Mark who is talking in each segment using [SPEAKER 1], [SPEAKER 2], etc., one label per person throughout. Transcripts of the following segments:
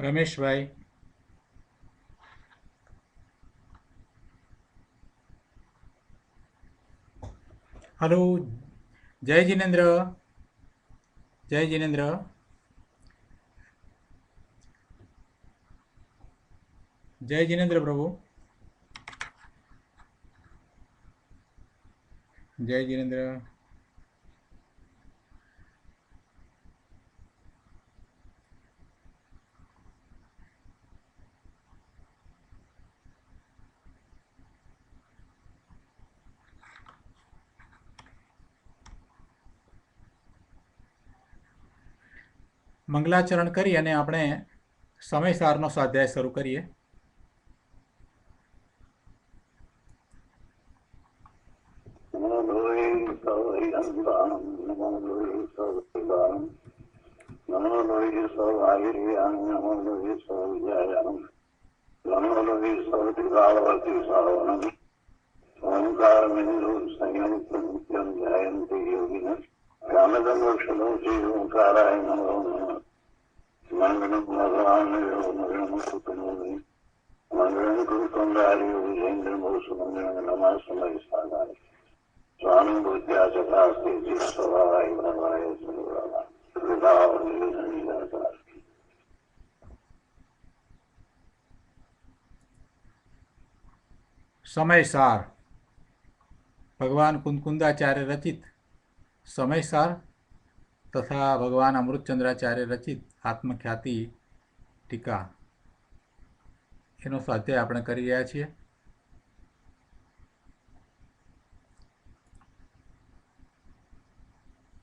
[SPEAKER 1] Rameshbhai. Hello. જય જિનેન્દ્ર. જય જિનેન્દ્ર. જય જિનેન્દ્ર પ્રભુ. જય જિનેન્દ્ર. મંગલાચરણ કરી અને આપણે સમયસારનો સ્વાધ્યાય શરૂ કરીએ. સમયસાર ભગવાન કુંદકુંદાચાર્ય રચિત સમયસાર તથા ભગવાન અમૃતચંદ્રાચાર્ય રચિત આત્મખ્યાતિ ટીકા એનો સ્વાધ્યાય આપણે કરી રહ્યા છીએ.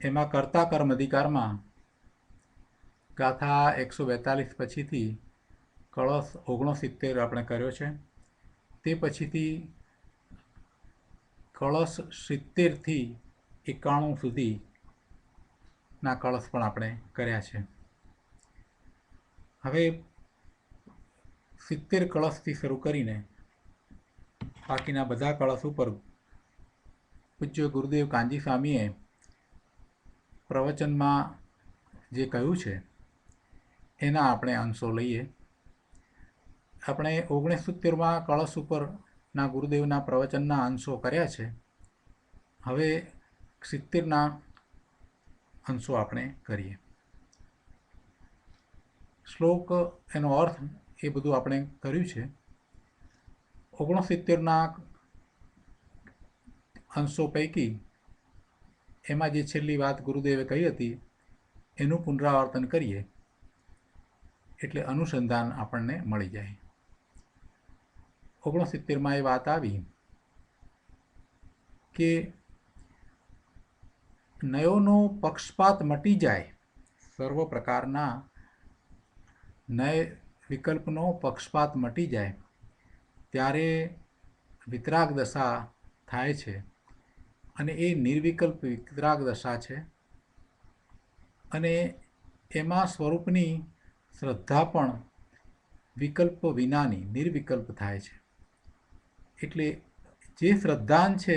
[SPEAKER 1] એમાં કર્તા કર્મ અધિકારમાં ગાથા 142 પછીથી કળશ 69 આપણે કર્યો છે. તે પછીથી કળશ 70થી 91 સુધીના કળશ પણ આપણે કર્યા છે. હવે 70 કળશથી શરૂ કરીને બાકીના બધા કળશ ઉપર પૂજ્ય ગુરુદેવ કાંજી સ્વામીએ પ્રવચનમાં જે કહ્યું છે એના આપણે અંશો લઈએ. આપણે 69માં કળશ ઉપરના ગુરુદેવના પ્રવચનના અંશો કર્યા છે. હવે 70ના અંશો આપણે કરીએ. શ્લોક એનો અર્થ એ બધું આપણે કર્યું છે. 69ના અંશો પૈકી એમાં જે છેલ્લી વાત ગુરુદેવે કહી હતી એનું પુનરાવર્તન કરીએ એટલે અનુસંધાન આપણને મળી જાય. 69માં એ વાત આવી કે નયોનો પક્ષપાત મટી જાય, સર્વ પ્રકારના નય વિકલ્પનો પક્ષપાત મટી જાય ત્યારે વિતરાગ દશા થાય છે અને એ નિર્વિકલ્પ વિતરાગ દશા છે અને એમાં સ્વરૂપની શ્રદ્ધા પણ વિકલ્પ વિનાની નિર્વિકલ્પ થાય છે. એટલે જે શ્રદ્ધાન છે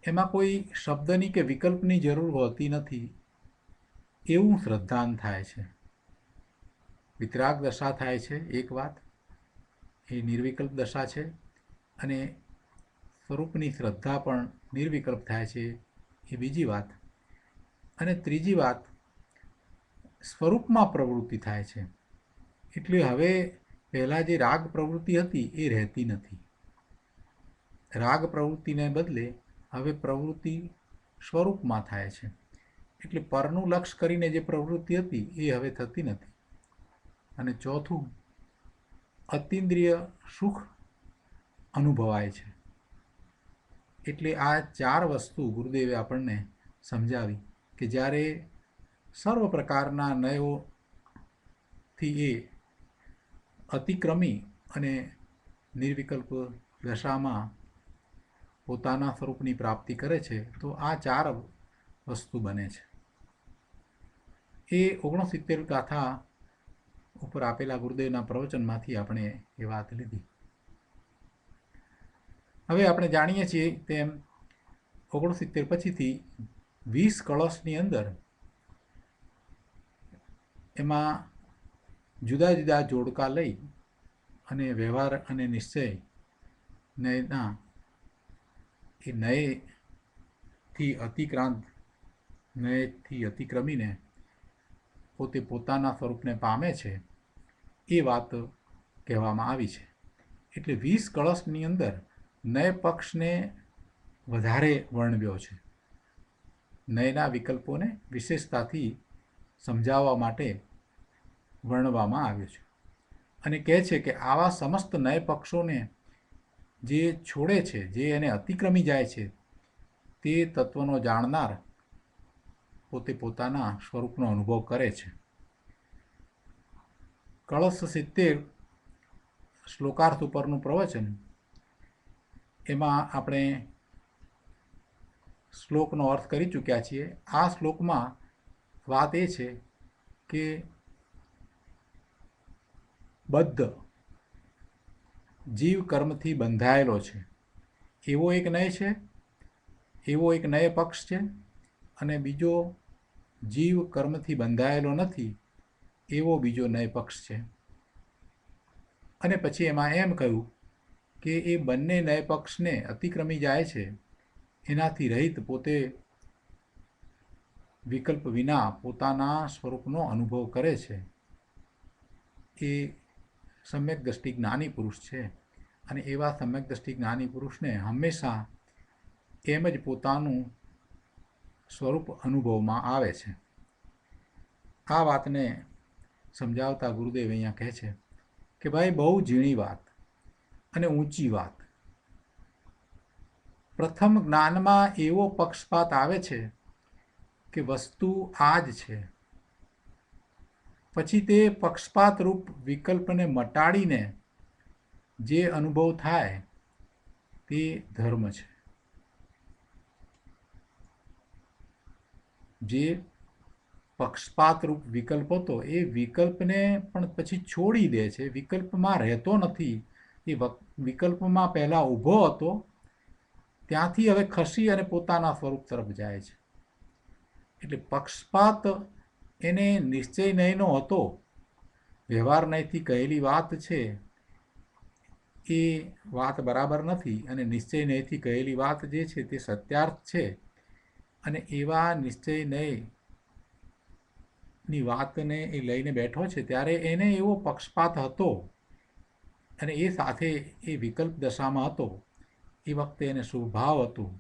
[SPEAKER 1] એમાં કોઈ શબ્દની કે વિકલ્પની જરૂર હોતી નથી એવું શ્રદ્ધાન થાય છે. વિતરાગ દશા થાય છે એક વાત, એ નિર્વિકલ્પ દશા છે, અને સ્વરૂપની શ્રદ્ધા પણ નિર્વિકલ્પ થાય છે એ બીજી વાત. અને ત્રીજી વાત, સ્વરૂપમાં પ્રવૃત્તિ થાય છે. એટલે હવે પહેલાં જે રાગ પ્રવૃત્તિ હતી એ રહેતી નથી. રાગ પ્રવૃત્તિને બદલે હવે પ્રવૃત્તિ સ્વરૂપમાં થાય છે. એટલે પરનું લક્ષ્ય કરીને જે પ્રવૃત્તિ હતી એ હવે થતી નથી. અને ચોથું, અતિન્દ્રિય સુખ અનુભવાય છે. એટલે આ 4 વસ્તુ ગુરુદેવે આપણને સમજાવી કે જ્યારે સર્વ પ્રકારના નયોથી એ અતિક્રમી અને નિર્વિકલ્પ દશામાં પોતાના સ્વરૂપની પ્રાપ્તિ કરે છે તો આ 4 વસ્તુ બને છે. એ 69 ગાથા ઉપર આપેલા ગુરુદેવના પ્રવચનમાંથી આપણે એ વાત લીધી. હવે આપણે જાણીએ છીએ તેમ 69 પછીથી 20 કળશની અંદર એમાં જુદા જુદા જોડકા લઈ અને વ્યવહાર અને નિશ્ચય નયના એ નયથી અતિક્રમીને પોતે પોતાના સ્વરૂપને પામે છે એ વાત કહેવામાં આવી છે. એટલે 20 કળશની અંદર નય પક્ષને વધારે વર્ણવ્યો છે. નયના વિકલ્પોને વિશેષતાથી સમજાવવા માટે વર્ણવવામાં આવ્યો છે અને કહે છે કે આવા સમસ્ત નય પક્ષોને જે છોડે છે, જે એને અતિક્રમી જાય છે, તે તત્વનો જાણનાર પોતે પોતાના સ્વરૂપનો અનુભવ કરે છે. કળશ 70 શ્લોકાર્થ ઉપરનું પ્રવચન, એમાં આપણે શ્લોકનો અર્થ કરી ચૂક્યા છીએ. આ શ્લોકમાં વાત એ છે કે બદ્ધ જીવ કર્મથી બંધાયેલો છે એવો એક નય છે, એવો એક નય પક્ષ છે, અને બીજો જીવ કર્મથી બંધાયેલો નથી એવો બીજો નય પક્ષ છે. અને પછી એમાં એમ કહ્યું કે એ બંને નય પક્ષને અતિક્રમી જાય છે એનાથી રહિત પોતે વિકલ્પ વિના પોતાના સ્વરૂપનો અનુભવ કરે છે એ સમ્યક દ્રષ્ટિ જ્ઞાની પુરુષ છે. અને એવા સમ્યક દ્રષ્ટિ જ્ઞાની પુરુષને હંમેશા એમ જ પોતાનું સ્વરૂપ અનુભવમાં આવે છે. આ વાતને સમજાવતા ગુરુદેવ અહીંયા કહે છે કે ભાઈ, બહુ ઝીણી વાત અને ઊંચી વાત. પ્રથમ જ્ઞાનમાં એવો પક્ષપાત આવે છે કે વસ્તુ આ જ છે. પછી તે પક્ષપાત રૂપ વિકલ્પને મટાડીને જે અનુભવ થાય તે ધર્મ છે. જે પક્ષપાત રૂપ વિકલ્પ હતો એ વિકલ્પને પણ પછી છોડી દે છે, વિકલ્પમાં રહેતો નથી. એ વિકલ્પમાં પહેલા ઊભો હતો, ત્યાંથી હવે ખસી અને પોતાના સ્વરૂપ તરફ જાય છે. એટલે પક્ષપાત એને નિશ્ચય નયનો હતો, વ્યવહાર નયથી કહેલી વાત છે એ વાત બરાબર નથી, અને નિશ્ચય નયથી કહેલી વાત જે છે તે સત્યાર્થ છે. અને એવા નિશ્ચય નયની વાતને એ લઈને બેઠો છે ત્યારે એને એવો પક્ષપાત હતો, અને એ સાથે એ વિકલ્પ દશામાં હતો. એ વખતે એને શુભભાવ હતું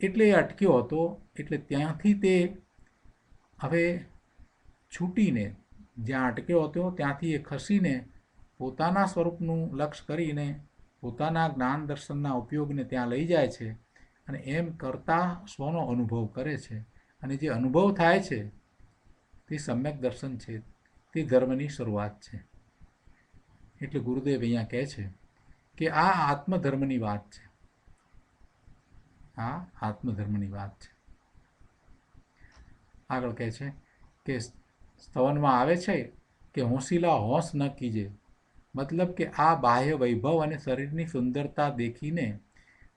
[SPEAKER 1] એટલે એ અટક્યો હતો. એટલે ત્યાંથી તે હવે છૂટીને જ્યાં અટક્યો હતો ત્યાંથી એ ખસીને પોતાના સ્વરૂપનું લક્ષ્ય કરીને પોતાના જ્ઞાન દર્શનના ઉપયોગને ત્યાં લઈ જાય છે અને એમ કરતાં સ્વનો અનુભવ કરે છે. અને જે અનુભવ થાય છે તે સમ્યક દર્શન છે, તે ધર્મની શરૂઆત છે. એટલે ગુરુદેવ અહીંયા કહે છે કે આ આત્મધર્મની વાત છે, આ આત્મધર્મની વાત છે. આગળ કહે છે કે સ્તવનમાં આવે છે કે હોંશીલા હોંશ ન કીજે, મતલબ કે આ બાહ્ય વૈભવ અને શરીરની સુંદરતા દેખીને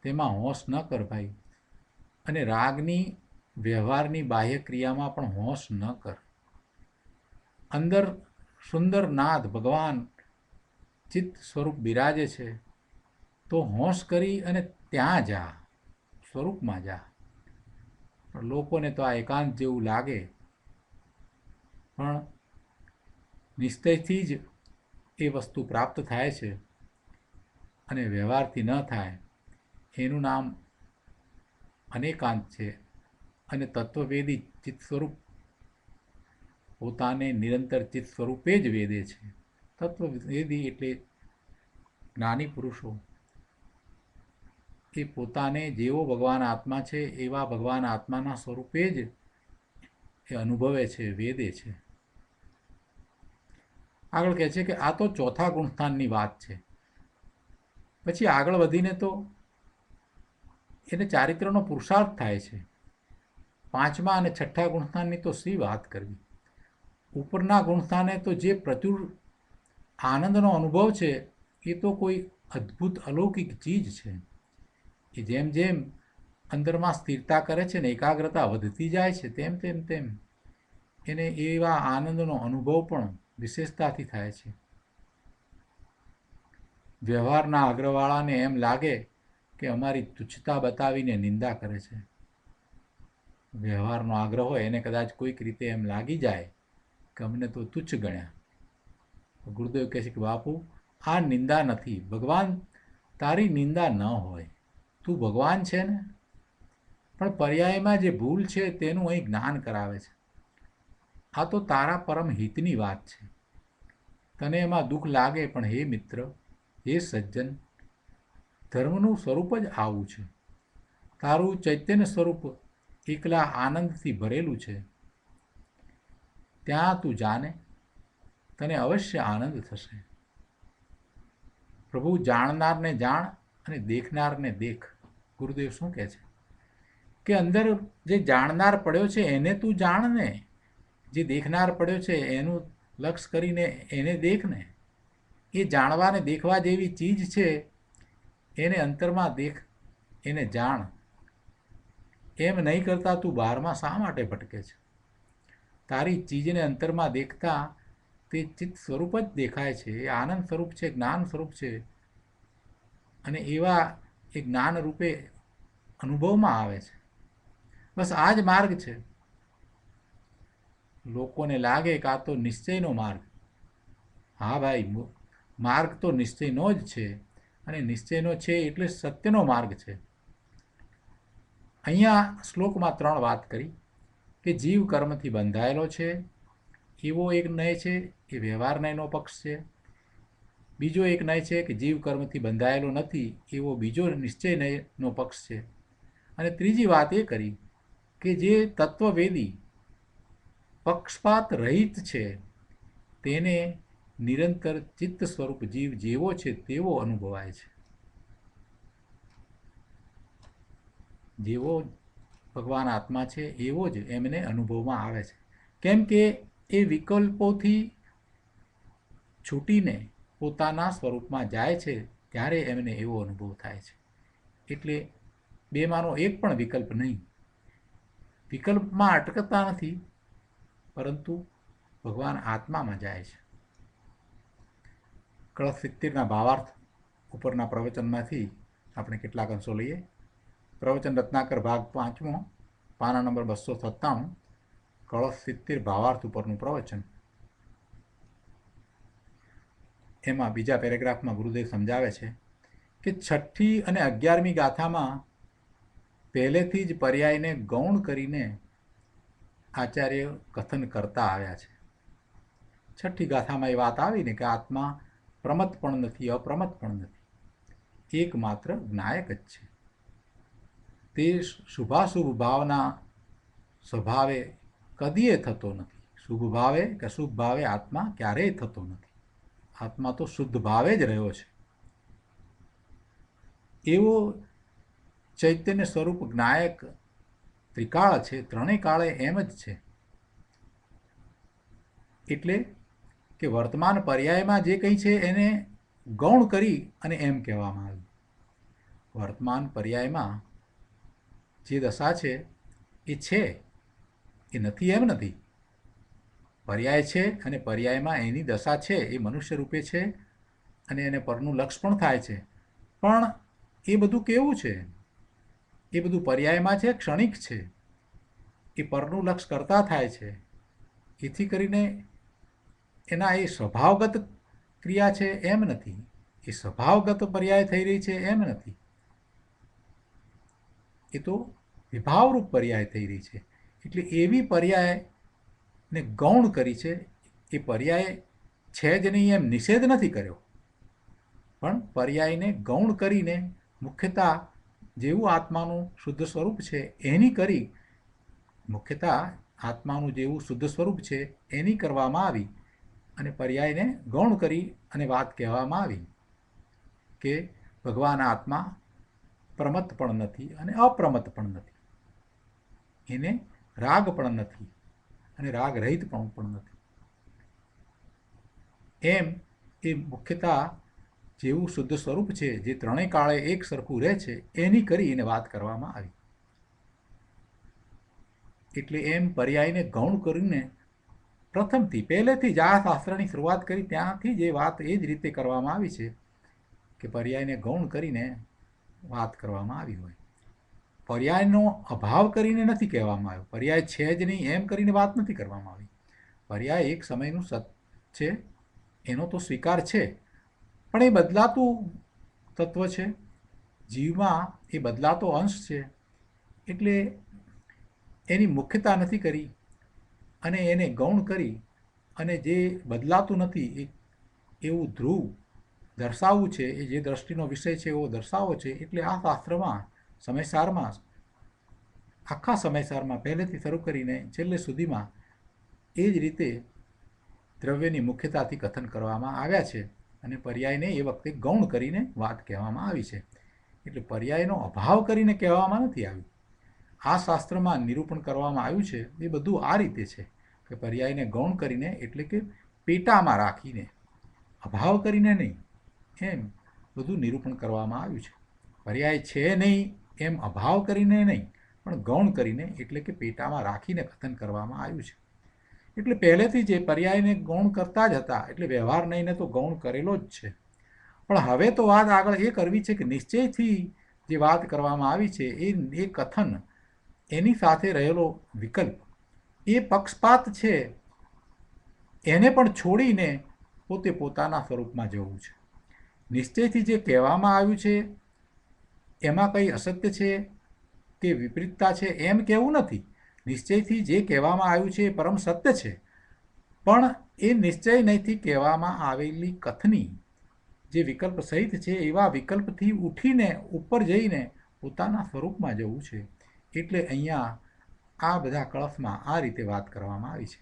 [SPEAKER 1] તેમાં હોંશ ન કર ભાઈ, અને રાગની વ્યવહારની બાહ્ય ક્રિયામાં પણ હોંશ ન કર. અંદર સુંદર નાદ ભગવાન ચિત્ત સ્વરૂપ બિરાજે છે, તો હોંશ કરી અને ત્યાં જા, સ્વરૂપમાં જા. પણ લોકોને તો આ એકાંત જેવું લાગે, પણ નિશ્ચયથી જ એ વસ્તુ પ્રાપ્ત થાય છે અને વ્યવહારથી ન થાય. એનું નામ અનેકાંત છે. અને તત્વવેદી ચિત્ત સ્વરૂપ પોતાને નિરંતર ચિત્ત સ્વરૂપે જ વેદે છે. તત્વવેદી એટલે જ્ઞાની પુરુષો, એ પોતાને જેવો ભગવાન આત્મા છે એવા ભગવાન આત્માના સ્વરૂપે જ એ અનુભવે છે, વેદે છે. આગળ કહે છે કે આ તો ચોથા ગુણસ્થાનની વાત છે. પછી આગળ વધીને તો એને ચારિત્રનો પુરુષાર્થ થાય છે. પાંચમા અને છઠ્ઠા ગુણસ્થાનની તો શી વાત કરવી. ઉપરના ગુણસ્થાને તો જે પ્રચુર આનંદનો અનુભવ છે એ તો કોઈ અદ્ભુત અલૌકિક ચીજ છે. એ જેમ જેમ અંદરમાં સ્થિરતા કરે છે ને એકાગ્રતા વધતી જાય છે તેમ તેમ તેમ એને એવા આનંદનો અનુભવ પણ વિશેષતાથી થાય છે. વ્યવહારના અગ્રવાળાને એમ લાગે કે અમારી તુચ્છતા બતાવીને નિંદા કરે છે. વ્યવહારનો આગ્રહ હોય એને કદાચ કોઈક રીતે એમ લાગી જાય કે અમને તો તુચ્છ ગણ્યા. ગુરુદેવ કહે છે કે બાપુ, આ નિંદા નથી. ભગવાન તારી નિંદા ન હોય, તું ભગવાન છે ને, પણ પર્યાયમાં જે ભૂલ છે તેનું અહીં જ્ઞાન કરાવે છે. આ તો તારા પરમ હિતની વાત છે. તને એમાં દુઃખ લાગે, પણ હે મિત્ર, હે સજ્જન, ધર્મનું સ્વરૂપ જ આવું છે. તારું ચૈતન્ય સ્વરૂપ એકલા આનંદથી ભરેલું છે. ત્યાં તું જાને, તને અવશ્ય આનંદ થશે. પ્રભુ જાણનારને જાણ અને દેખનારને દેખ. ગુરુદેવ શું કહે છે કે અંદર જે જાણનાર પડ્યો છે એને તું જાણને, જે દેખનાર પડ્યો છે એનું લક્ષ કરીને એને દેખને. એ જાણવાને દેખવા જેવી ચીજ છે, એને અંતરમાં દેખ, એને જાણ. એમ નહીં કરતા તું બહારમાં શા માટે ભટકે છે? તારી ચીજને અંતરમાં દેખતા તે ચિત્ત સ્વરૂપ જ દેખાય છે. એ આનંદ સ્વરૂપ છે, જ્ઞાન સ્વરૂપ છે, અને એવા એ જ્ઞાન રૂપે અનુભવમાં આવે છે. બસ આ જ માર્ગ છે. લોકોને લાગે કે આ તો નિશ્ચયનો માર્ગ. હા ભાઈ, માર્ગ તો નિશ્ચયનો જ છે, અને નિશ્ચયનો છે એટલે સત્યનો માર્ગ છે. અહીંયા શ્લોકમાં 3 વાત કરી કે જીવ કર્મથી બંધાયેલો છે એવો એક નય છે, એ વ્યવહાર નયનો પક્ષ છે. બીજો એક નય છે કે જીવ કર્મથી બંધાયેલો નથી એવો બીજો નિશ્ચય નયનો પક્ષ છે. અને ત્રીજી વાત એ કરી કે જે તત્વવેદી પક્ષપાત રહિત છે તેને નિરંતર ચિત્ત સ્વરૂપ જીવ જેવો છે તેવો અનુભવાય છે. જેવો ભગવાન આત્મા છે એવો જ એમને અનુભવમાં આવે છે. કેમ કે એ વિકલ્પોથી છૂટીને પોતાના સ્વરૂપમાં જાય છે ત્યારે એમને એવો અનુભવ થાય છે. એટલે બેમાંનો એક પણ વિકલ્પ નહીં. વિકલ્પમાં અટકતા નથી, પરંતુ ભગવાન આત્મામાં જાય છે. કળશ 70ના ભાવાર્થ ઉપરના પ્રવચનમાંથી આપણે કેટલાક અંશો લઈએ. પ્રવચન રત્નાકર ભાગ 5મો, પાના નંબર 297, કળશ 70 ભાવાર્થ ઉપરનું પ્રવચન. એમાં બીજા પેરેગ્રાફમાં ગુરુદેવ સમજાવે છે કે 6ઠ્ઠી અને 11મી ગાથામાં પહેલેથી જ પર્યાયને ગૌણ કરીને આચાર્ય કથન કરતા આવ્યા છે. 6ઠ્ઠી ગાથામાં એ વાત આવી ને કે આત્મા પ્રમત પણ નથી, અપ્રમત પણ નથી, એકમાત્ર જ્ઞાયક જ છે. તે શુભાશુભ ભાવના સ્વભાવે કદીએ થતો નથી. શુભ ભાવે કે અશુભ ભાવે આત્મા ક્યારેય થતો નથી. આત્મા તો શુદ્ધ ભાવે જ રહ્યો છે. એવો ચૈતન્ય સ્વરૂપ જ્ઞાયક ત્રિકાળ છે, ત્રણેય કાળે એમ જ છે. એટલે કે વર્તમાન પર્યાયમાં જે કંઈ છે એને ગૌણ કરી અને એમ કહેવામાં આવ્યું. વર્તમાન પર્યાયમાં જે દશા છે એ છે, એ નથી એમ નથી. પર્યાય છે અને પર્યાયમાં એની દશા છે, એ મનુષ્ય રૂપે છે, અને એને પરનું લક્ષ પણ થાય છે. પણ એ બધું કેવું છે? એ બધું પર્યાયમાં છે, ક્ષણિક છે. એ પરનું લક્ષ કરતા થાય છે. એથી કરીને એના એ સ્વભાવગત ક્રિયા છે એમ નથી. એ સ્વભાવગત પર્યાય થઈ રહી છે એમ નથી. એ તો વિભાવરૂપ પર્યાય થઈ રહી છે. એટલે એવી પર્યાયને ગૌણ કરી છે. એ પર્યાય છે જ નહીં એમ નિષેધ નથી કર્યો, પણ પર્યાયને ગૌણ કરીને મુખ્યતા જેવું આત્માનું શુદ્ધ સ્વરૂપ છે એની કરી, મુખ્યતા આત્માનું જેવું શુદ્ધ સ્વરૂપ છે એની કરવામાં આવી, અને પર્યાયને ગૌણ કરી અને વાત કહેવામાં આવી કે ભગવાન આત્મા પ્રમત પણ નથી અને અપ્રમત પણ નથી. એને રાગ પણ નથી અને રાગ રહિત પણ નથી. એમ એ મુખ્યતા જેવું શુદ્ધ સ્વરૂપ છે, જે ત્રણેય કાળે એક સરખું રહે છે, એની કરી એને વાત કરવામાં આવી. એટલે એમ પર્યાયને ગૌણ કરીને પ્રથમથી પહેલેથી જ આ શાસ્ત્રની શરૂઆત કરી ત્યાંથી જ એ વાત એ જ રીતે કરવામાં આવી છે કે પર્યાયને ગૌણ કરીને વાત કરવામાં આવી હોય. પર્યાયનો અભાવ કરીને નથી કહેવામાં આવ્યો, પર્યાય છે જ નહીં એમ કરીને વાત નથી કરવામાં આવી. પર્યાય એક સમયનું સત્ય છે, એનો તો સ્વીકાર છે, પણ એ બદલાતું તત્વ છે, જીવમાં એ બદલાતો અંશ છે, એટલે એની મુખ્યતા નથી કરી અને એને ગૌણ કરી અને જે બદલાતું નથી એવું ધ્રુવ દર્શાવવું છે, એ જે દ્રષ્ટિનો વિષય છે એવો દર્શાવવો છે. એટલે આ શાસ્ત્રમાં સમયસારમાં આખા સમયસારમાં પહેલેથી શરૂ કરીને છેલ્લે સુધીમાં એ જ રીતે દ્રવ્યની મુખ્યતાથી કથન કરવામાં આવ્યા છે અને પર્યાયને એ વખતે ગૌણ કરીને વાત કહેવામાં આવી છે. એટલે પર્યાયનો અભાવ કરીને કહેવામાં નથી આવ્યું. આ શાસ્ત્રમાં નિરૂપણ કરવામાં આવ્યું છે એ બધું આ રીતે છે કે પર્યાયને ગૌણ કરીને એટલે કે પેટામાં રાખીને, અભાવ કરીને નહીં, એમ બધું નિરૂપણ કરવામાં આવ્યું છે. પર્યાય છે નહીં એમ અભાવ કરીને નહીં, પણ ગૌણ કરીને એટલે કે પેટામાં રાખીને કથન કરવામાં આવ્યું છે. એટલે પહેલેથી જે પર્યાયને ગૌણ કરતા જ હતા, એટલે વ્યવહાર નહીંને તો ગૌણ કરેલો જ છે. પણ હવે તો વાત આગળ એ કરવી છે કે નિશ્ચયથી જે વાત કરવામાં આવી છે એ કથન, એની સાથે રહેલો વિકલ્પ, એ પક્ષપાત છે, એને પણ છોડીને પોતે પોતાના સ્વરૂપમાં જવું છે. નિશ્ચયથી જે કહેવામાં આવ્યું છે એમાં કંઈ અસત્ય છે કે વિપરીતતા છે એમ કહેવું નથી. નિશ્ચયથી જે કહેવામાં આવ્યું છે એ પરમ સત્ય છે, પણ એ નિશ્ચય નહીંથી કહેવામાં આવેલી કથની જે વિકલ્પ સહિત છે એવા વિકલ્પથી ઉઠીને ઉપર જઈને પોતાના સ્વરૂપમાં જવું છે. એટલે અહીંયા આ બધા કળશમાં આ રીતે વાત કરવામાં આવી છે.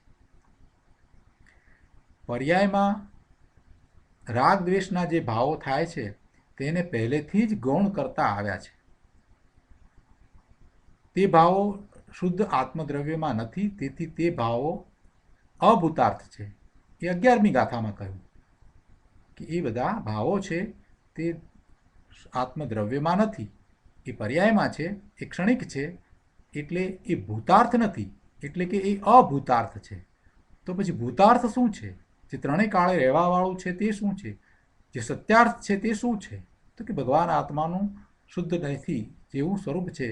[SPEAKER 1] પર્યાયમાં રાગ દ્વેષના જે ભાવો થાય છે તેને પહેલેથી જ ગૌણ કરતા આવ્યા છે. તે ભાવો શુદ્ધ આત્મદ્રવ્યમાં નથી, તેથી તે ભાવો અભૂતાર્થ છે. એ 11મી ગાથામાં કહ્યું કે એ બધા ભાવો છે તે આત્મદ્રવ્યમાં નથી, એ પર્યાયમાં છે, એ ક્ષણિક છે, એટલે એ ભૂતાર્થ નથી, એટલે કે એ અભૂતાર્થ છે. તો પછી ભૂતાર્થ શું છે? જે ત્રણેય કાળે રહેવાવાળું છે તે શું છે? જે સત્યાર્થ છે તે શું છે? તો કે ભગવાન આત્માનું શુદ્ધ નથી જેવું સ્વરૂપ છે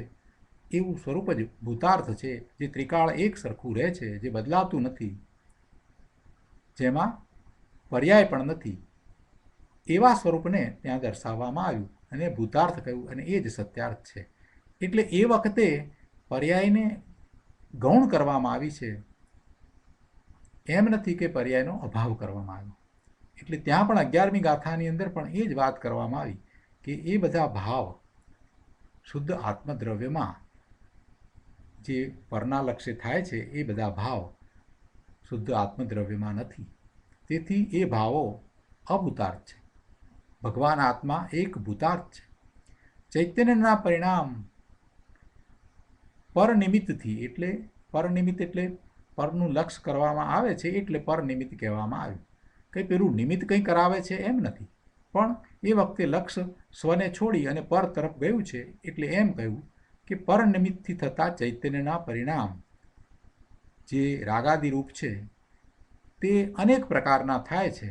[SPEAKER 1] એવું સ્વરૂપ જ ભૂતાર્થ છે, જે ત્રિકાળ એક સરખું રહે છે, જે બદલાતું નથી, જેમાં પર્યાય પણ નથી, એવા સ્વરૂપને ત્યાં દર્શાવવામાં આવ્યું અને ભૂતાર્થ કહ્યું અને એ જ સત્યાર્થ છે. એટલે એ વખતે પર્યાયને ગૌણ કરવામાં આવી છે, એમ નથી કે પર્યાયનો અભાવ કરવામાં આવ્યો. એટલે ત્યાં પણ 11મી ગાથાની અંદર પણ એ જ વાત કરવામાં આવી કે એ બધા ભાવ શુદ્ધ આત્મદ્રવ્યમાં જે પરના લક્ષ્ય થાય છે એ બધા ભાવ શુદ્ધ આત્મદ્રવ્યમાં નથી, તેથી એ ભાવો અભૂતાર્થ છે. ભગવાન આત્મા એક ભૂતાર્થ છે. ચૈતન્યના પરિણામ પરનિમિત્તથી, એટલે પરનિમિત્ત એટલે પરનું લક્ષ કરવામાં આવે છે એટલે પરનિમિત્ત કહેવામાં આવ્યું. કંઈ પેલું નિમિત્ત કંઈ કરાવે છે એમ નથી, પણ એ વખતે લક્ષ સ્વને છોડી અને પર તરફ ગયું છે, એટલે એમ કહ્યું કે પરનિમિત્તથી થતા ચૈતન્યના પરિણામ જે રાગાદિ રૂપ છે તે અનેક પ્રકારના થાય છે.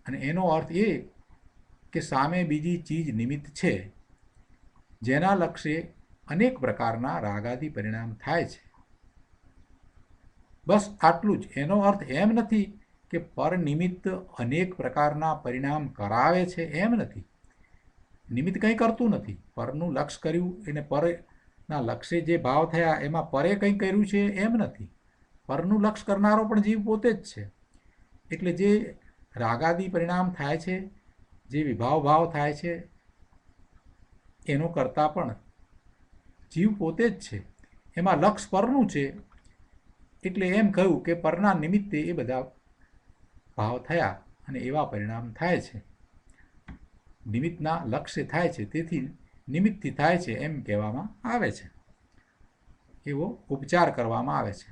[SPEAKER 1] અને એનો અર્થ એ કે સામે બીજી ચીજ નિમિત્ત છે જેના લક્ષ્ય અનેક પ્રકારના રાગાદિ પરિણામ થાય છે. બસ આટલું જ. એનો અર્થ એમ નથી કે પર નિમિત્ત અનેક પ્રકારના પરિણામ કરાવે છે એમ નથી. નિમિત્ત કંઈ કરતું નથી. પરનું લક્ષ કર્યું એને પરના લક્ષ્ય જે ભાવ થયા એમાં પરે કંઈ કર્યું છે એમ નથી. પરનું લક્ષ કરનારો પણ જીવ પોતે જ છે. એટલે જે રાગાદિ પરિણામ થાય છે, જે વિભાવ ભાવ થાય છે, એનો કરતાં પણ જીવ પોતે જ છે. એમાં લક્ષ પરનું છે, એટલે એમ કહ્યું કે પરના નિમિત્તે એ બધા ભાવ થયા અને એવા પરિણામ થાય છે. નિમિત્તના લક્ષ્ય થાય છે, તેથી નિમિત્તથી થાય છે એમ કહેવામાં આવે છે. એવો ઉપચાર કરવામાં આવે છે.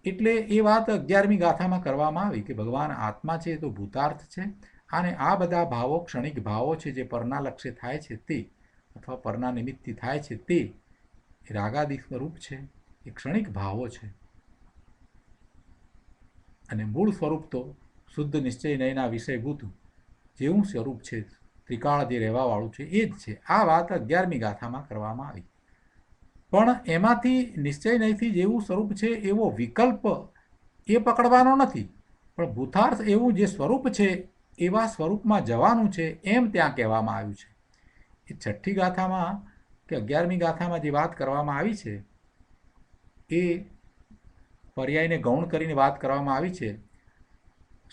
[SPEAKER 1] એટલે એ વાત 11મી ગાથામાં કરવામાં આવી કે ભગવાન આત્મા છે તો ભૂતાર્થ છે, અને આ બધા ભાવો ક્ષણિક ભાવો છે જે પરના લક્ષ્ય થાય છે તે, અથવા પરના નિમિત્તથી થાય છે તે રાગાદિ સ્વરૂપ છે, એ ક્ષણિક ભાવો છે. અને મૂળ સ્વરૂપ તો શુદ્ધ નિશ્ચય નયના વિષયભૂત જેવું સ્વરૂપ છે, ત્રિકાળ જે રહેવાવાળું છે એ જ છે. આ વાત 11મી ગાથામાં કરવામાં આવી. પણ એમાંથી નિશ્ચય નયથી જેવું સ્વરૂપ છે એવો વિકલ્પ એ પકડવાનો નથી, પણ ભૂતાર્થ એવું જે સ્વરૂપ છે એવા સ્વરૂપમાં જવાનું છે એમ ત્યાં કહેવામાં આવ્યું છે. એ 6ઠ્ઠી ગાથામાં કે 11મી ગાથામાં જે વાત કરવામાં આવી છે એ પર્યાયને ગૌણ કરીને વાત કરવામાં આવી છે.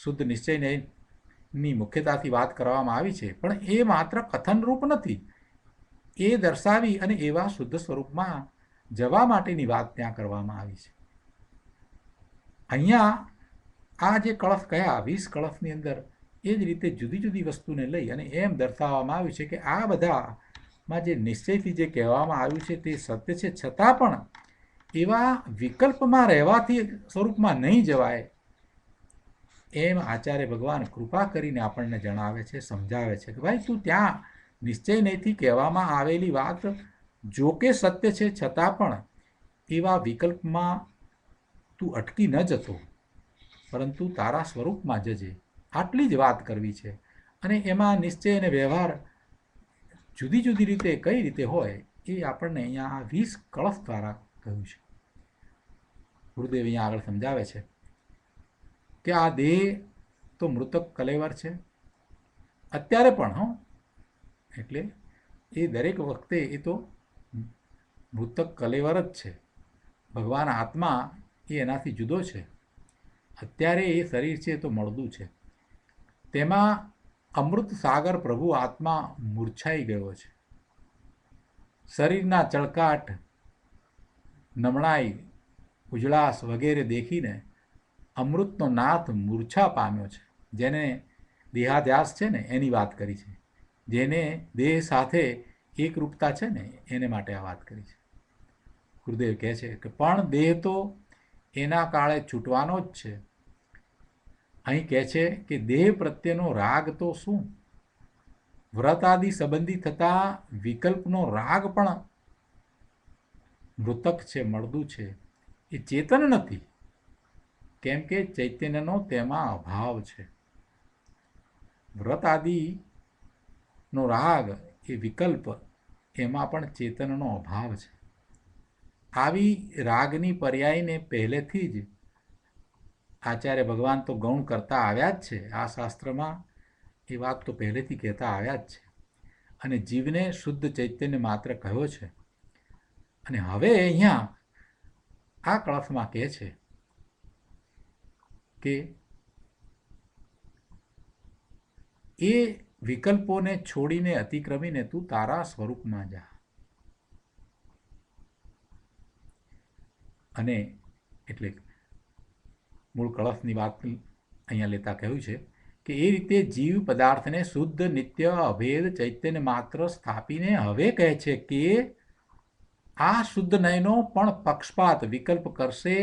[SPEAKER 1] શુદ્ધ નિશ્ચયની મુખ્યતાથી વાત કરવામાં આવી છે, પણ એ માત્ર કથનરૂપ નથી. એ દર્શાવી અને એવા શુદ્ધ સ્વરૂપમાં જવા માટેની વાત ત્યાં કરવામાં આવી છે. અહીંયા આ જે કળશ કયા 20 કળશની અંદર એ જ રીતે જુદી જુદી વસ્તુને લઈ અને એમ દર્શાવવામાં આવ્યું છે કે આ બધામાં જે નિશ્ચયથી જે કહેવામાં આવ્યું છે તે સત્ય છે, છતાં પણ એવા વિકલ્પમાં રહેવાથી સ્વરૂપમાં નહીં જવાય એમ આચાર્ય ભગવાન કૃપા કરીને આપણને જણાવે છે, સમજાવે છે કે ભાઈ તું ત્યાં નિશ્ચય નહીંથી કહેવામાં આવેલી વાત જો કે સત્ય છે, છતાં પણ એવા વિકલ્પમાં તું અટકી ન જતો, પરંતુ તારા સ્વરૂપમાં જજે. આટલી જ વાત કરવી છે. અને એમાં નિશ્ચય અને વ્યવહાર જુદી જુદી રીતે કઈ રીતે હોય એ આપણને અહીંયા આ 20 કળશ દ્વારા કહ્યું છે. ગુરુદેવ અહીંયા આગળ સમજાવે છે કે આ દેહ તો મૃતક કલેવર છે અત્યારે પણ, એટલે એ દરેક વખતે એ તો મૃતક કલેવર જ છે. ભગવાન આત્મા એ એનાથી જુદો છે. અત્યારે એ શરીર છે તો મળદું છે. તેમાં અમૃત સાગર પ્રભુ આત્મા મૂર્છાઈ ગયો છે. શરીરના ચળકાટ, નમણાઈ, ઉજળાશ વગેરે દેખીને અમૃતનો નાથ મૂર્છા પામ્યો છે. જેને દેહાધ્યાસ છે ને એની વાત કરી છે, જેને દેહ સાથે એકરૂપતા છે ને એને માટે આ વાત કરી છે. ગુરુદેવ કહે છે કે પણ દેહ તો એના કાળે છૂટવાનો જ છે. અહીં કહે છે કે દેહ પ્રત્યેનો રાગ તો શું, વ્રત આદિ સંબંધી થતા વિકલ્પનો રાગ પણ મૃતક છે, મળદું છે. એ ચેતન નથી, કેમ કે ચૈતન્યનો તેમાં અભાવ છે. વ્રત આદિનો રાગ એ વિકલ્પ એમાં પણ ચેતનનો અભાવ છે. આવી રાગની પર્યાયને પહેલેથી જ આચાર્ય ભગવાન તો ગૌણ કરતા આવ્યા જ છે. આ શાસ્ત્રમાં એ વાત તો પહેલેથી કહેતા આવ્યા જ છે અને જીવને શુદ્ધ ચૈતન્ય માત્ર કહ્યો છે. અને હવે અહીંયા આ કળશમાં કહે છે કે એ વિકલ્પોને છોડીને અતિક્રમીને તું તારા સ્વરૂપમાં જા. અને એટલે મૂળ કળશની વાત અહીંયા લેતા કહ્યું છે કે એ રીતે જીવ પદાર્થને શુદ્ધ નિત્ય અભેદ ચૈતન્ય માત્ર સ્થાપીને હવે કહે છે કે આ શુદ્ધ નયનો પણ પક્ષપાત વિકલ્પ કરશે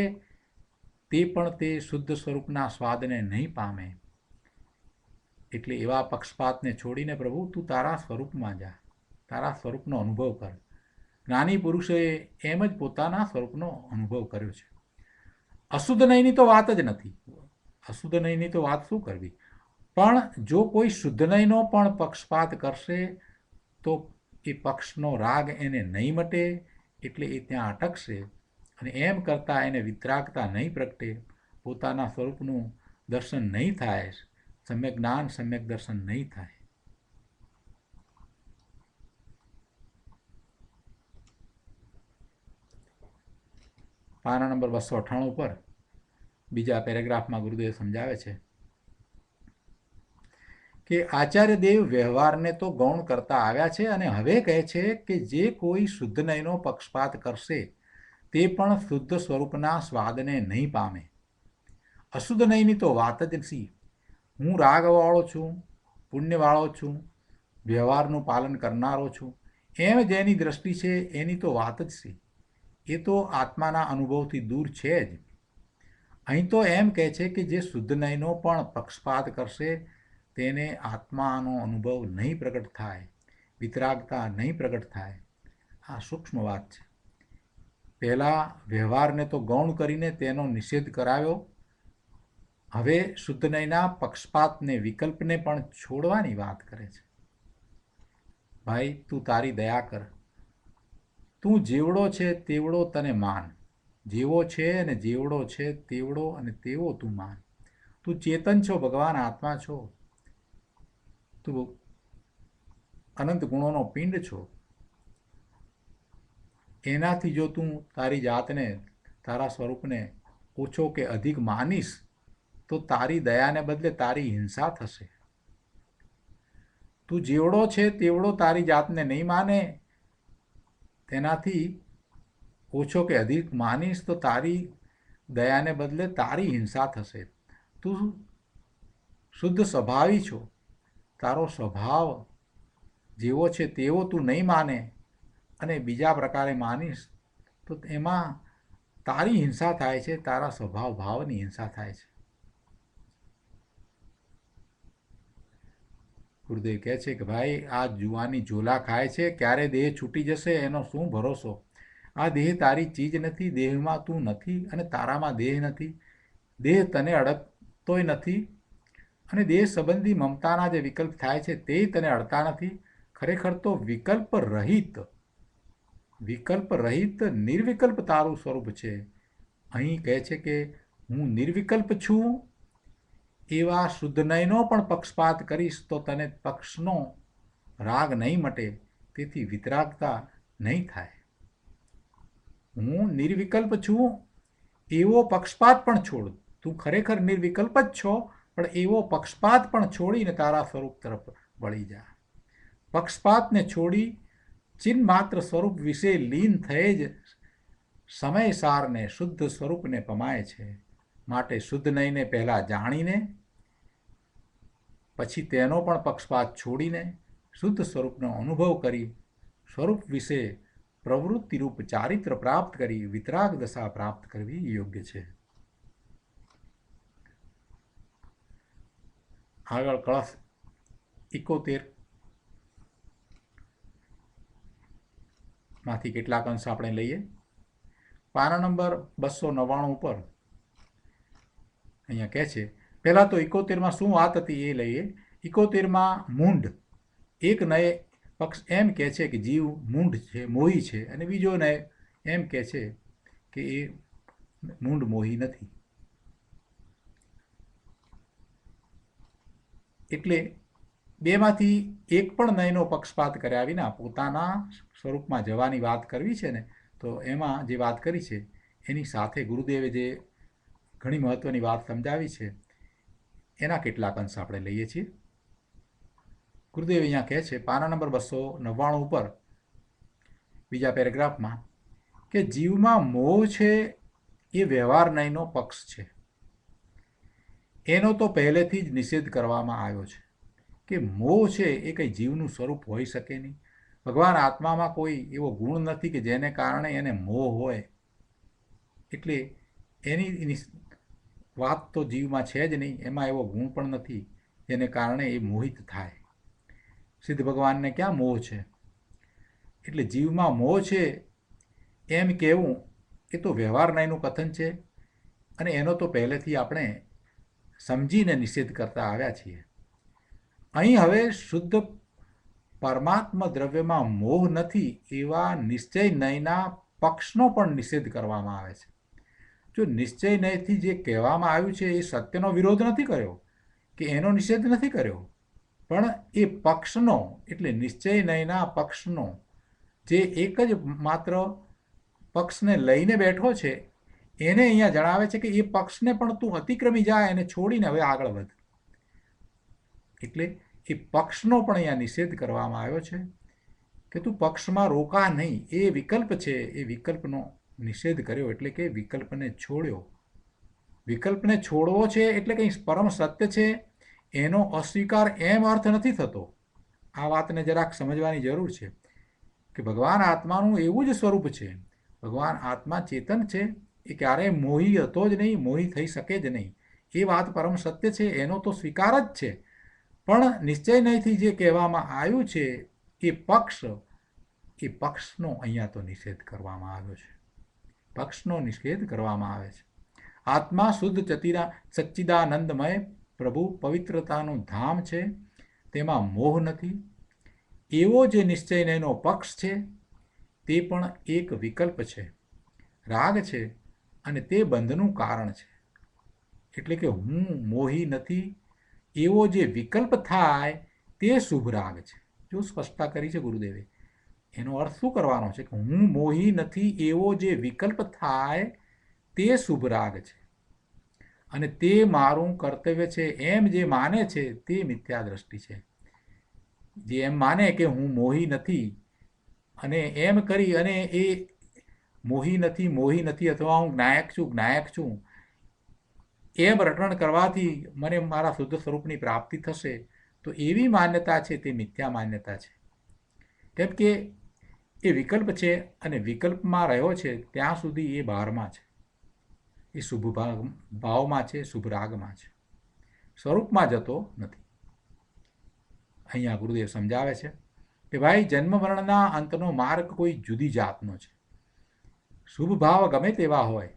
[SPEAKER 1] તે પણ તે શુદ્ધ સ્વરૂપના સ્વાદને નહીં પામે. એટલે એવા પક્ષપાતને છોડીને પ્રભુ તું તારા સ્વરૂપમાં જા, તારા સ્વરૂપનો અનુભવ કર. જ્ઞાની પુરુષોએ એમ જ પોતાના સ્વરૂપનો અનુભવ કર્યો છે. અશુદ્ધ નયની તો વાત જ નથી. અશુદ્ધ નયની તો વાત શું કરવી, પણ જો કોઈ શુદ્ધ નયનો પણ પક્ષપાત કરશે તો એ પક્ષનો રાગ એને નહીં મટે, એટલે એ ત્યાં અટકશે અને એમ કરતાં એને વિતરાગતા નહીં પ્રગટે, પોતાના સ્વરૂપનું દર્શન નહીં થાય, સમ્યક જ્ઞાન સમ્યક દર્શન નહીં થાય. પાના નંબર 298 પર બીજા પેરેગ્રાફમાં ગુરુદેવ સમજાવે છે કે આચાર્ય દેવ વ્યવહારને તો ગૌણ કરતા આવ્યા છે અને હવે કહે છે કે જે કોઈ શુદ્ધ નયનો પક્ષપાત કરશે તે પણ શુદ્ધ સ્વરૂપના સ્વાદને નહીં પામે. અશુદ્ધ નયની તો વાત જ નથી. હું રાગવાળો છું, પુણ્યવાળો છું, વ્યવહારનું પાલન કરનારો છું, એમ જેની દ્રષ્ટિ છે એની તો વાત જ છે. એ તો આત્માના અનુભવથી દૂર છે જ. અહીં તો એમ કહે છે કે જે શુદ્ધ નયનો પણ પક્ષપાત કરશે તેને આત્માનો અનુભવ નહીં પ્રગટ થાય, વિતરાગતા નહીં પ્રગટ થાય. આ સૂક્ષ્મ વાત છે. પહેલાં વ્યવહારને તો ગૌણ કરીને તેનો નિષેધ કરાવ્યો, હવે શુદ્ધ નયના પક્ષપાતને વિકલ્પને પણ છોડવાની વાત કરે છે. ભાઈ તું તારી દયા કર, તું જેવડો છે તેવડો તને માન, જેવો છે અને જેવડો છે તેવડો અને તેવો તું માન. તું ચેતન છો, ભગવાન આત્મા છો, તું અનંત ગુણોનો પિંડ છો. એનાથી જો તું તારી જાતને, તારા સ્વરૂપને ઓછો કે અધિક માનીશ તો તારી દયાને બદલે તારી હિંસા થશે. તું જેવડો છે તેવડો તારી જાતને નહીં માને, તેનાથી ઓછો કે અધિક માનીશ તો તારી દયાને બદલે તારી હિંસા થશે. તું શુદ્ધ સ્વભાવી છો, તારો સ્વભાવ જેવો છે તેવો તું નહીં માને અને બીજા પ્રકારે માનીશ તો એમાં તારી હિંસા થાય છે, તારા સ્વભાવ ભાવની હિંસા થાય છે. ગુરુદેવ કહે છે કે ભાઈ આ જુવાની ઝોલા ખાય છે, ક્યારે દેહ છૂટી જશે એનો શું ભરોસો. આ દેહ તારી ચીજ નથી, દેહમાં તું નથી અને તારામાં દેહ નથી. દેહ તને અડકતોય નથી અને દેહ સંબંધી મમતાના જે વિકલ્પ થાય છે તે તને અડતા નથી. ખરેખર તો વિકલ્પ રહિત નિર્વિકલ્પ તારું સ્વરૂપ છે. અહીં કહે છે કે હું નિર્વિકલ્પ છું, એવા શુદ્ધ નયનો પણ પક્ષપાત કરીશ તો તને પક્ષનો રાગ નહીં મટે, તેથી વિતરાગતા નહીં થાય. હું નિર્વિકલ્પ છું એવો પક્ષપાત પણ છોડ. તું ખરેખર નિર્વિકલ્પ જ છો, પણ એવો પક્ષપાત પણ છોડીને તારા સ્વરૂપ તરફ વળી જા. પક્ષપાતને છોડી ચિન્હ માત્ર સ્વરૂપ વિશે લીન થઈ જ સમય સારને શુદ્ધ સ્વરૂપને પમાય છે. માટે શુદ્ધ નયને પહેલાં જાણીને પછી તેનો પણ પક્ષપાત છોડીને શુદ્ધ સ્વરૂપનો અનુભવ કરી સ્વરૂપ વિશે પ્રવૃત્તિરૂપ ચારિત્ર પ્રાપ્ત કરી વિતરાગ દશા પ્રાપ્ત કરવી યોગ્ય છે. આગળ કળશ 71 માંથી કેટલાક અંશ આપણે લઈએ. પાના નંબર 299 ઉપર અહીંયા કહે છે, પહેલાં તો 71માં શું વાત હતી એ લઈએ. 71માં મૂંઢ એક નય પક્ષ એમ કહે છે કે જીવ મૂંઢ છે, મોહી છે, અને બીજો નય એમ કહે છે કે એ મૂંઢ મોહી નથી. એટલે બેમાંથી એક પણ નયનો પક્ષપાત કર્યા વિના પોતાના સ્વરૂપમાં જવાની વાત કરવી છે ને, તો એમાં જે વાત કરી છે એની સાથે ગુરુદેવે જે ઘણી મહત્વની વાત સમજાવી છે એના કેટલાક અંશ આપણે લઈએ છીએ. ગુરુદેવ અહીંયા કહે છે પાના નંબર 299 ઉપર બીજા પેરેગ્રાફમાં કે જીવમાં મોહ છે એ વ્યવહાર નયનો પક્ષ છે. એનો તો પહેલેથી જ નિષેધ કરવામાં આવ્યો છે કે મોહ છે એ કંઈ જીવનું સ્વરૂપ હોઈ શકે નહીં. ભગવાન આત્મામાં કોઈ એવો ગુણ નથી કે જેને કારણે એને મોહ હોય. એટલે એની વાત તો જીવમાં છે જ નહીં, એમાં એવો ગુણ પણ નથી જેને કારણે એ મોહિત થાય. સિદ્ધ ભગવાનને ક્યાં મોહ છે? એટલે જીવમાં મોહ છે એમ કહેવું એ તો વ્યવહાર નયનું કથન છે અને એનો તો પહેલેથી આપણે સમજીને નિષેધ કરતા આવ્યા છીએ. અહીં હવે શુદ્ધ પરમાત્મા દ્રવ્યમાં મોહ નથી એવા નિશ્ચય નયના પક્ષનો પણ નિષેધ કરવામાં આવે છે. જો નિશ્ચય નયથી જે કહેવામાં આવ્યું છે એ સત્યનો વિરોધ નથી કર્યો કે એનો નિષેધ નથી કર્યો, પણ એ પક્ષનો એટલે નિશ્ચય નયના પક્ષનો જે એક જ માત્ર પક્ષને લઈને બેઠો છે એને અહીંયા જણાવે છે કે એ પક્ષને પણ તું અતિક્રમી જાય એને છોડીને હવે આગળ વધ. એટલે એ પક્ષનો પણ અહીંયા નિષેધ કરવામાં આવ્યો છે કે તું પક્ષમાં રોકા નહીં. એ વિકલ્પ છે, એ વિકલ્પનો નિષેધ કર્યો એટલે કે વિકલ્પને છોડ્યો. વિકલ્પને છોડવો છે એટલે કંઈ પરમ સત્ય છે એનો અસ્વીકાર એમ અર્થ નથી થતો. આ વાતને જરાક સમજવાની જરૂર છે કે ભગવાન આત્માનું એવું જ સ્વરૂપ છે. ભગવાન આત્મા ચેતન છે, એ ક્યારેય મોહી હતો જ નહીં, મોહી થઈ શકે જ નહીં. એ વાત પરમ સત્ય છે, એનો તો સ્વીકાર જ છે. પણ નિશ્ચય નયથી જે કહેવામાં આવ્યું છે એ પક્ષનો અહીંયા તો નિષેધ કરવામાં આવ્યો છે. પક્ષનો નિષેધ કરવામાં આવે છે. આત્મા શુદ્ધ સચ્ચિદાનંદમય પ્રભુ પવિત્રતાનું ધામ છે, તેમાં મોહ નથી. એવો જે નિશ્ચયનો પક્ષ છે તે પણ એક વિકલ્પ છે, રાગ છે, અને તે બંધનું કારણ છે. એટલે કે હું મોહી નથી એવો જે વિકલ્પ થાય તે શુભ રાગ છે. જો સ્પષ્ટતા કરી છે ગુરુદેવે. એનો અર્થ શું કરવાનો છે કે હું મોહી નથી એવો જે વિકલ્પ થાય તે શુભ રાગ છે, અને તે મારું કર્તવ્ય છે એમ જે માને છે તે મિથ્યા દ્રષ્ટિ છે. જે એમ માને કે હું મોહી નથી અને એમ કરી અને એ મોહી નથી અથવા હું જ્ઞાયક છું એમ રટણ કરવાથી મને મારા શુદ્ધ સ્વરૂપની પ્રાપ્તિ થશે, તો એવી માન્યતા છે તે મિથ્યા માન્યતા છે. કેમ કે એ વિકલ્પ છે અને વિકલ્પમાં રહ્યો છે ત્યાં સુધી એ બહારમાં છે, એ શુભ ભાવમાં છે, શુભ રાગમાં છે, સ્વરૂપમાં જતો નથી. અહીંયા ગુરુદેવ સમજાવે છે કે ભાઈ જન્મ મરણના અંતનો માર્ગ કોઈ જુદી જાતનો છે. શુભ ભાવ ગમે તેવા હોય,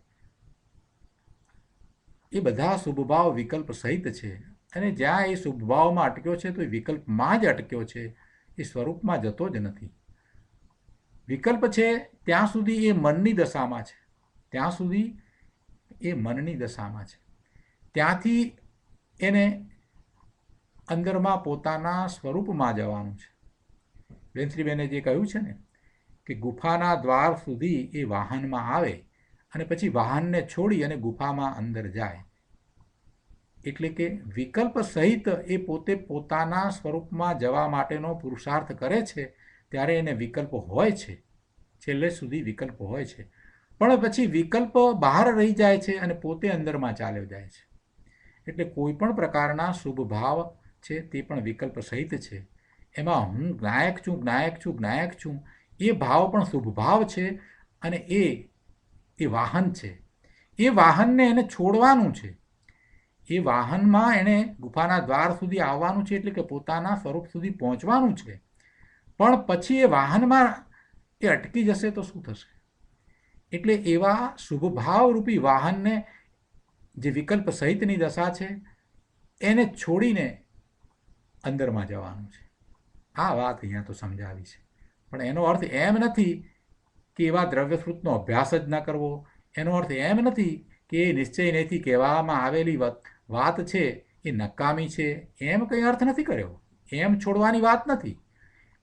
[SPEAKER 1] એ બધા શુભ ભાવ વિકલ્પ સહિત છે, અને જ્યાં એ શુભ ભાવમાં અટક્યો છે તો એ વિકલ્પમાં જ અટક્યો છે, એ સ્વરૂપમાં જતો જ નથી. વિકલ્પ છે ત્યાં સુધી એ મનની દશામાં છે, ત્યાં સુધી એ મનની દશામાં છે. ત્યાંથી એને અંદરમાં પોતાના સ્વરૂપમાં જવાનું છે. વેન્શ્રીબેને જે કહ્યું છે ને કે ગુફાના દ્વાર સુધી એ વાહનમાં આવે અને પછી વાહનને છોડી અને ગુફામાં અંદર જાય. એટલે કે વિકલ્પ સહિત એ પોતે પોતાના સ્વરૂપમાં જવા માટેનો પુરુષાર્થ કરે છે, ત્યારે એને વિકલ્પ હોય છે, છેલ્લે સુધી વિકલ્પ હોય છે. પણ પછી વિકલ્પ બહાર રહી જાય છે અને પોતે અંદરમાં ચાલ્યો જાય છે. એટલે કોઈ પણ પ્રકારના શુભ ભાવ છે તે પણ વિકલ્પ સહિત છે. એમાં હું જ્ઞાયક છું એ ભાવ પણ શુભ ભાવ છે, અને એ વાહન છે. એ વાહનને એને છોડવાનું છે. એ વાહનમાં એણે ગુફાના દ્વાર સુધી આવવાનું છે, એટલે કે પોતાના સ્વરૂપ સુધી પહોંચવાનું છે. પણ પછી એ વાહનમાં એ અટકી જશે તો શું થશે? એટલે એવા શુભ ભાવરૂપી વાહનને, જે વિકલ્પ સહિતની દશા છે, એને છોડીને અંદરમાં જવાનું છે. આ વાત અહીંયા તો સમજાવી છે. પણ એનો અર્થ એમ નથી કે એવા દ્રવ્યશ્રુતનો અભ્યાસ જ ન કરવો. એનો અર્થ એમ નથી કે એ નિશ્ચયથી કહેવામાં આવેલી વાત છે એ નકામી છે, એમ કંઈ અર્થ નથી કર્યો. એમ છોડવાની વાત નથી.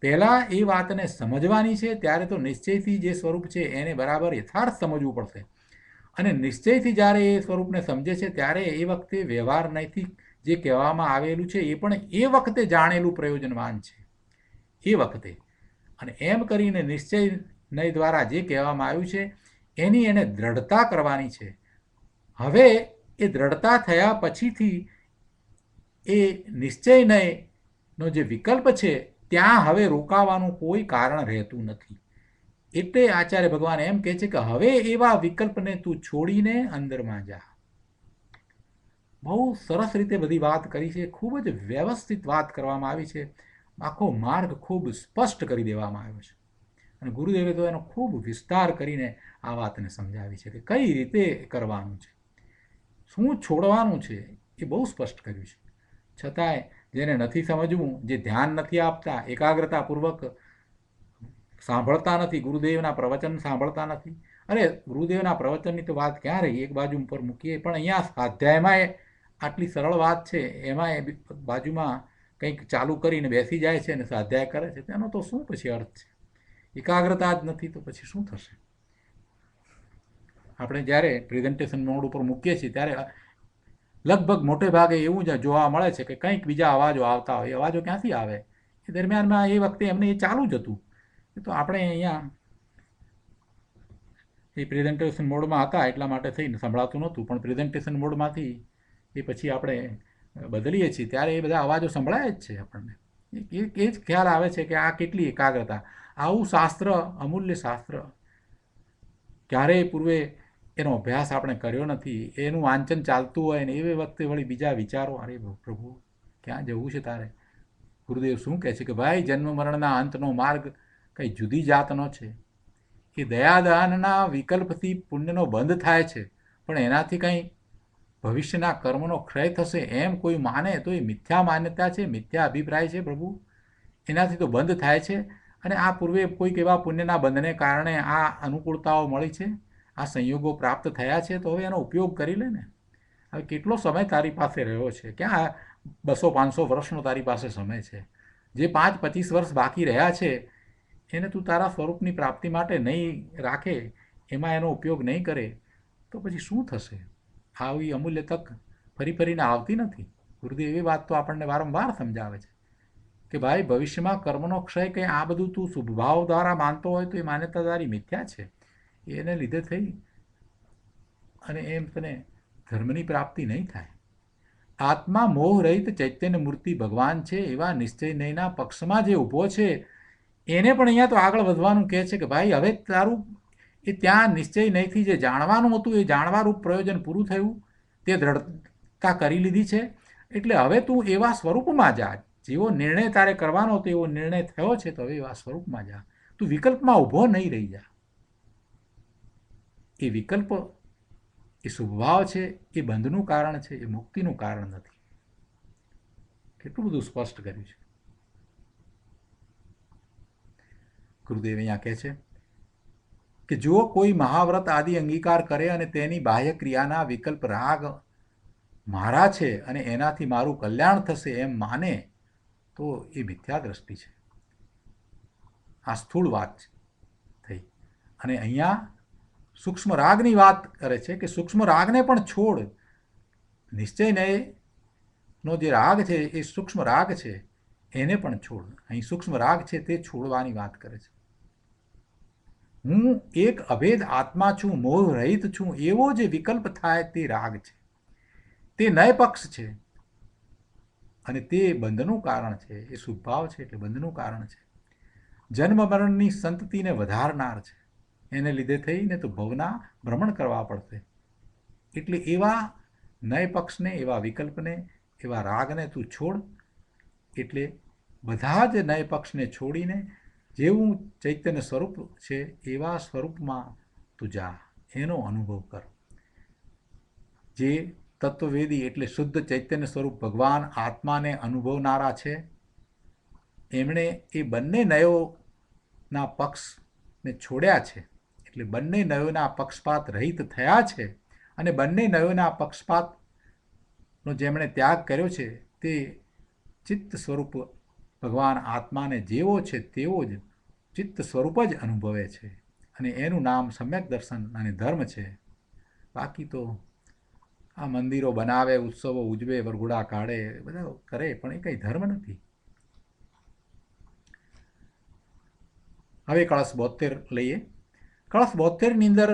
[SPEAKER 1] પહેલાં એ વાતને સમજવાની છે, ત્યારે તો નિશ્ચયથી જે સ્વરૂપ છે એને બરાબર યથાર્થ સમજવું પડશે. અને નિશ્ચયથી જ્યારે એ સ્વરૂપને સમજે છે ત્યારે એ વખતે વ્યવહાર નૈતિક જે કહેવામાં આવેલું છે એ પણ એ વખતે જાણેલું પ્રયોજનવાન છે. એ વખતે અને એમ કરીને નિશ્ચય દ્વારા જે કહેવામાં આવ્યું છે એની એને દ્રઢતા કરવાની છે. હવે એ દ્રઢતા થયા પછીથી એ નિશ્ચયનો જે વિકલ્પ છે ત્યાં હવે રોકાવાનું કોઈ કારણ રહેતું નથી. એટલે આચાર્ય ભગવાન એમ કહે છે કે હવે એવા વિકલ્પને તું છોડીને અંદરમાં જા. બહુ સરસ રીતે બધી વાત કરી છે, ખૂબ જ વ્યવસ્થિત વાત કરવામાં આવી છે. આખો માર્ગ ખૂબ સ્પષ્ટ કરી દેવામાં આવ્યો છે, અને ગુરુદેવે તો એનો ખૂબ વિસ્તાર કરીને આ વાતને સમજાવી છે કે કઈ રીતે કરવાનું છે, શું છોડવાનું છે, એ બહુ સ્પષ્ટ કર્યું છે. છતાંય જેને નથી સમજવું, જે ધ્યાન નથી આપતા, એકાગ્રતાપૂર્વક સાંભળતા નથી, ગુરુદેવના પ્રવચન સાંભળતા નથી. અરે ગુરુદેવના પ્રવચનની તો વાત ક્યાં રહી, એક બાજુ ઉપર મૂકીએ, પણ અહીંયા સ્વાધ્યાયમાં આટલી સરળ વાત છે, એમાં બાજુમાં કંઈક ચાલુ કરીને બેસી જાય છે અને સ્વાધ્યાય કરે છે, તેનો તો શું પછી અર્થ છે? એકાગ્રતા જ નથી તો પછી શું થશે? આપણે જ્યારે પ્રેઝન્ટેશન મોડ ઉપર મૂકીએ છીએ ત્યારે લગભગ મોટે ભાગે એવું જ જોવા મળે છે કે કંઈક બીજા અવાજો આવતા હોય. અવાજો ક્યાંથી આવે? એ દરમિયાનમાં એ વખતે એમને એ ચાલુ જ હતું. તો આપણે અહીંયા એ પ્રેઝન્ટેશન મોડમાં હતા એટલા માટે થઈને સંભળાતું નહોતું, પણ પ્રેઝન્ટેશન મોડમાંથી એ પછી આપણે બદલીએ છીએ ત્યારે એ બધા અવાજો સંભળાય જ છે આપણને. એ જ ખ્યાલ આવે છે કે આ કેટલી એકાગ્રતા. આવું શાસ્ત્ર, અમૂલ્ય શાસ્ત્ર, ક્યારેય પૂર્વે એનો અભ્યાસ આપણે કર્યો નથી. એનું વાંચન ચાલતું હોય ને એ વખતે વળી બીજા વિચારો, અરે પ્રભુ ક્યાં જવું છે તારે? ગુરુદેવ શું કહે છે કે ભાઈ જન્મ મરણના અંતનો માર્ગ કંઈ જુદી જાતનો છે. એ દયાદાનના વિકલ્પથી પુણ્યનો બંધ થાય છે, પણ એનાથી કંઈ ભવિષ્યના કર્મનો ક્ષય થશે એમ કોઈ માને તો એ મિથ્યા માન્યતા છે, મિથ્યા અભિપ્રાય છે પ્રભુ. એનાથી તો બંધ થાય છે. અને આ પૂર્વે કોઈક એવા પુણ્યના બંધને કારણે આ અનુકૂળતાઓ મળી છે, આ સંયોગો પ્રાપ્ત થયા છે, તો હવે એનો ઉપયોગ કરી લે ને. હવે કેટલો સમય તારી પાસે રહ્યો છે? ક્યાં 200-500 વર્ષનો તારી પાસે સમય છે? જે 5-25 વર્ષ બાકી રહ્યા છે એને તું તારા સ્વરૂપની પ્રાપ્તિ માટે નહીં રાખે, એમાં એનો ઉપયોગ નહીં કરે, તો પછી શું થશે? આવી અમૂલ્ય તક ફરી ફરીને આવતી નથી. ગુરુદેવ એવી વાત તો આપણને વારંવાર સમજાવે છે કે ભાઈ, ભવિષ્યમાં કર્મનો ક્ષય કંઈ આ બધું તું શુભભાવ દ્વારા માનતો હોય તો એ માન્યતા તારી મિથ્યા છે. એને લીધે થઈ અને એમ તને ધર્મની પ્રાપ્તિ નહીં થાય. આત્મા મોહ રહિત ચૈતન્ય મૂર્તિ ભગવાન છે એવા નિશ્ચય નહીંના પક્ષમાં જે ઊભો છે એને પણ અહીંયા તો આગળ વધવાનું કહે છે કે ભાઈ, હવે તારું એ ત્યાં નિશ્ચય નહીંથી જે જાણવાનું હતું એ જાણવારૂપ પ્રયોજન પૂરું થયું, તે દ્રઢતા કરી લીધી છે. એટલે હવે તું એવા સ્વરૂપમાં જા. જેવો નિર્ણય તારે કરવાનો હતો એવો નિર્ણય થયો છે, તો હવે એવા સ્વરૂપમાં જા. તું વિકલ્પમાં ઊભો નહીં રહી જા. એ વિકલ્પ, એ શુભભાવ છે, એ બંધનું કારણ છે, એ મુક્તિનું કારણ નથી. કેટલું બધું સ્પષ્ટ કર્યું છે ગુરુદેવ. અહીંયા કહે છે કે જો કોઈ મહાવ્રત આદિ અંગીકાર કરે અને તેની બાહ્ય ક્રિયાના વિકલ્પ રાગ મારા છે અને એનાથી મારું કલ્યાણ થશે એમ માને તો એ મિથ્યા દ્રષ્ટિ છે. આ સ્થૂળ વાત થઈ. અને અહીંયા સૂક્ષ્મ રાગની વાત કરે છે કે સૂક્ષ્મ રાગને પણ છોડ. નિશ્ચયનો જે રાગ છે એ સૂક્ષ્મ રાગ છે, એને પણ છોડ. અહીં સૂક્ષ્મ રાગ છે તે છોડવાની વાત કરે છે. હું એક અભેદ આત્મા છું, મોહ રહિત છું, એવો જે વિકલ્પ થાય તે રાગ છે, તે નયપક્ષ છે અને તે બંધનું કારણ છે. એ શુભભાવ છે એટલે બંધનું કારણ છે. જન્મ મરણની સંતતિને વધારનાર છે. એને લીધે થઈને તો ભવના ભ્રમણ કરવા પડશે. એટલે એવા નયપક્ષને, એવા વિકલ્પને, એવા રાગને તું છોડ. એટલે બધા જ નયપક્ષને છોડીને જેવું ચૈતન્ય સ્વરૂપ છે એવા સ્વરૂપમાં તું જા, એનો અનુભવ કર. જે તત્વવેદી એટલે શુદ્ધ ચૈતન્ય સ્વરૂપ ભગવાન આત્માને અનુભવનારા છે, એમણે એ બંને નયોના પક્ષને છોડ્યા છે. એટલે બંને નયોના પક્ષપાત રહિત થયા છે અને બંને નયોના પક્ષપાતનો જેમણે ત્યાગ કર્યો છે તે ચિત્ત સ્વરૂપ ભગવાન આત્માને જેવો છે તેવો જ ચિત્ત સ્વરૂપ જ અનુભવે છે. અને એનું નામ સમ્યક દર્શન અને ધર્મ છે. બાકી તો આ મંદિરો બનાવે, ઉત્સવો ઉજવે, વરઘોડા કાઢે, બધા કરે, પણ એ કંઈ ધર્મ નથી. હવે કળશ 72 લઈએ. કળશ 72ની અંદર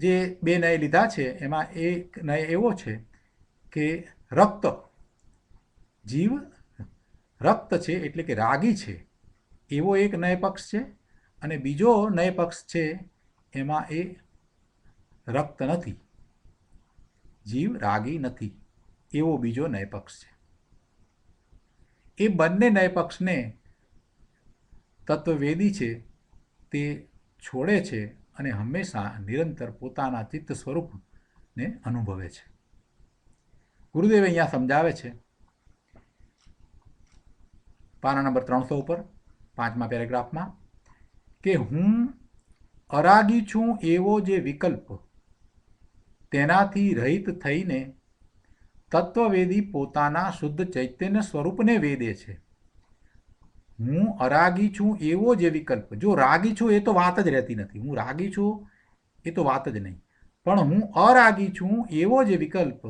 [SPEAKER 1] જે 2 નય લીધા છે એમાં એક નય એવો છે કે રક્ત, જીવ રક્ત છે એટલે કે રાગી છે એવો એક નય પક્ષ છે, અને બીજો નય પક્ષ છે એમાં એ રક્ત નથી, જીવ રાગી નથી એવો બીજો નય પક્ષ છે. એ બંને નય પક્ષને તત્વવેદી છે તે છોડે છે અને હંમેશા નિરંતર પોતાના ચિત્ત સ્વરૂપને અનુભવે છે. ગુરુદેવ અહીંયા સમજાવે છે પાના નંબર 300 ઉપર 5મા પેરેગ્રાફમાં કે હું અરાગી છું એવો જે વિકલ્પ, તેનાથી રહિત થઈને તત્વવેદી પોતાના શુદ્ધ ચૈતન્ય સ્વરૂપને વેદે છે. હું અરાગી છું એવો જે વિકલ્પ, જો રાગી છું એ તો વાત જ રહેતી નથી, હું રાગી છું એ તો વાત જ નહીં, પણ હું અરાગી છું એવો જે વિકલ્પ,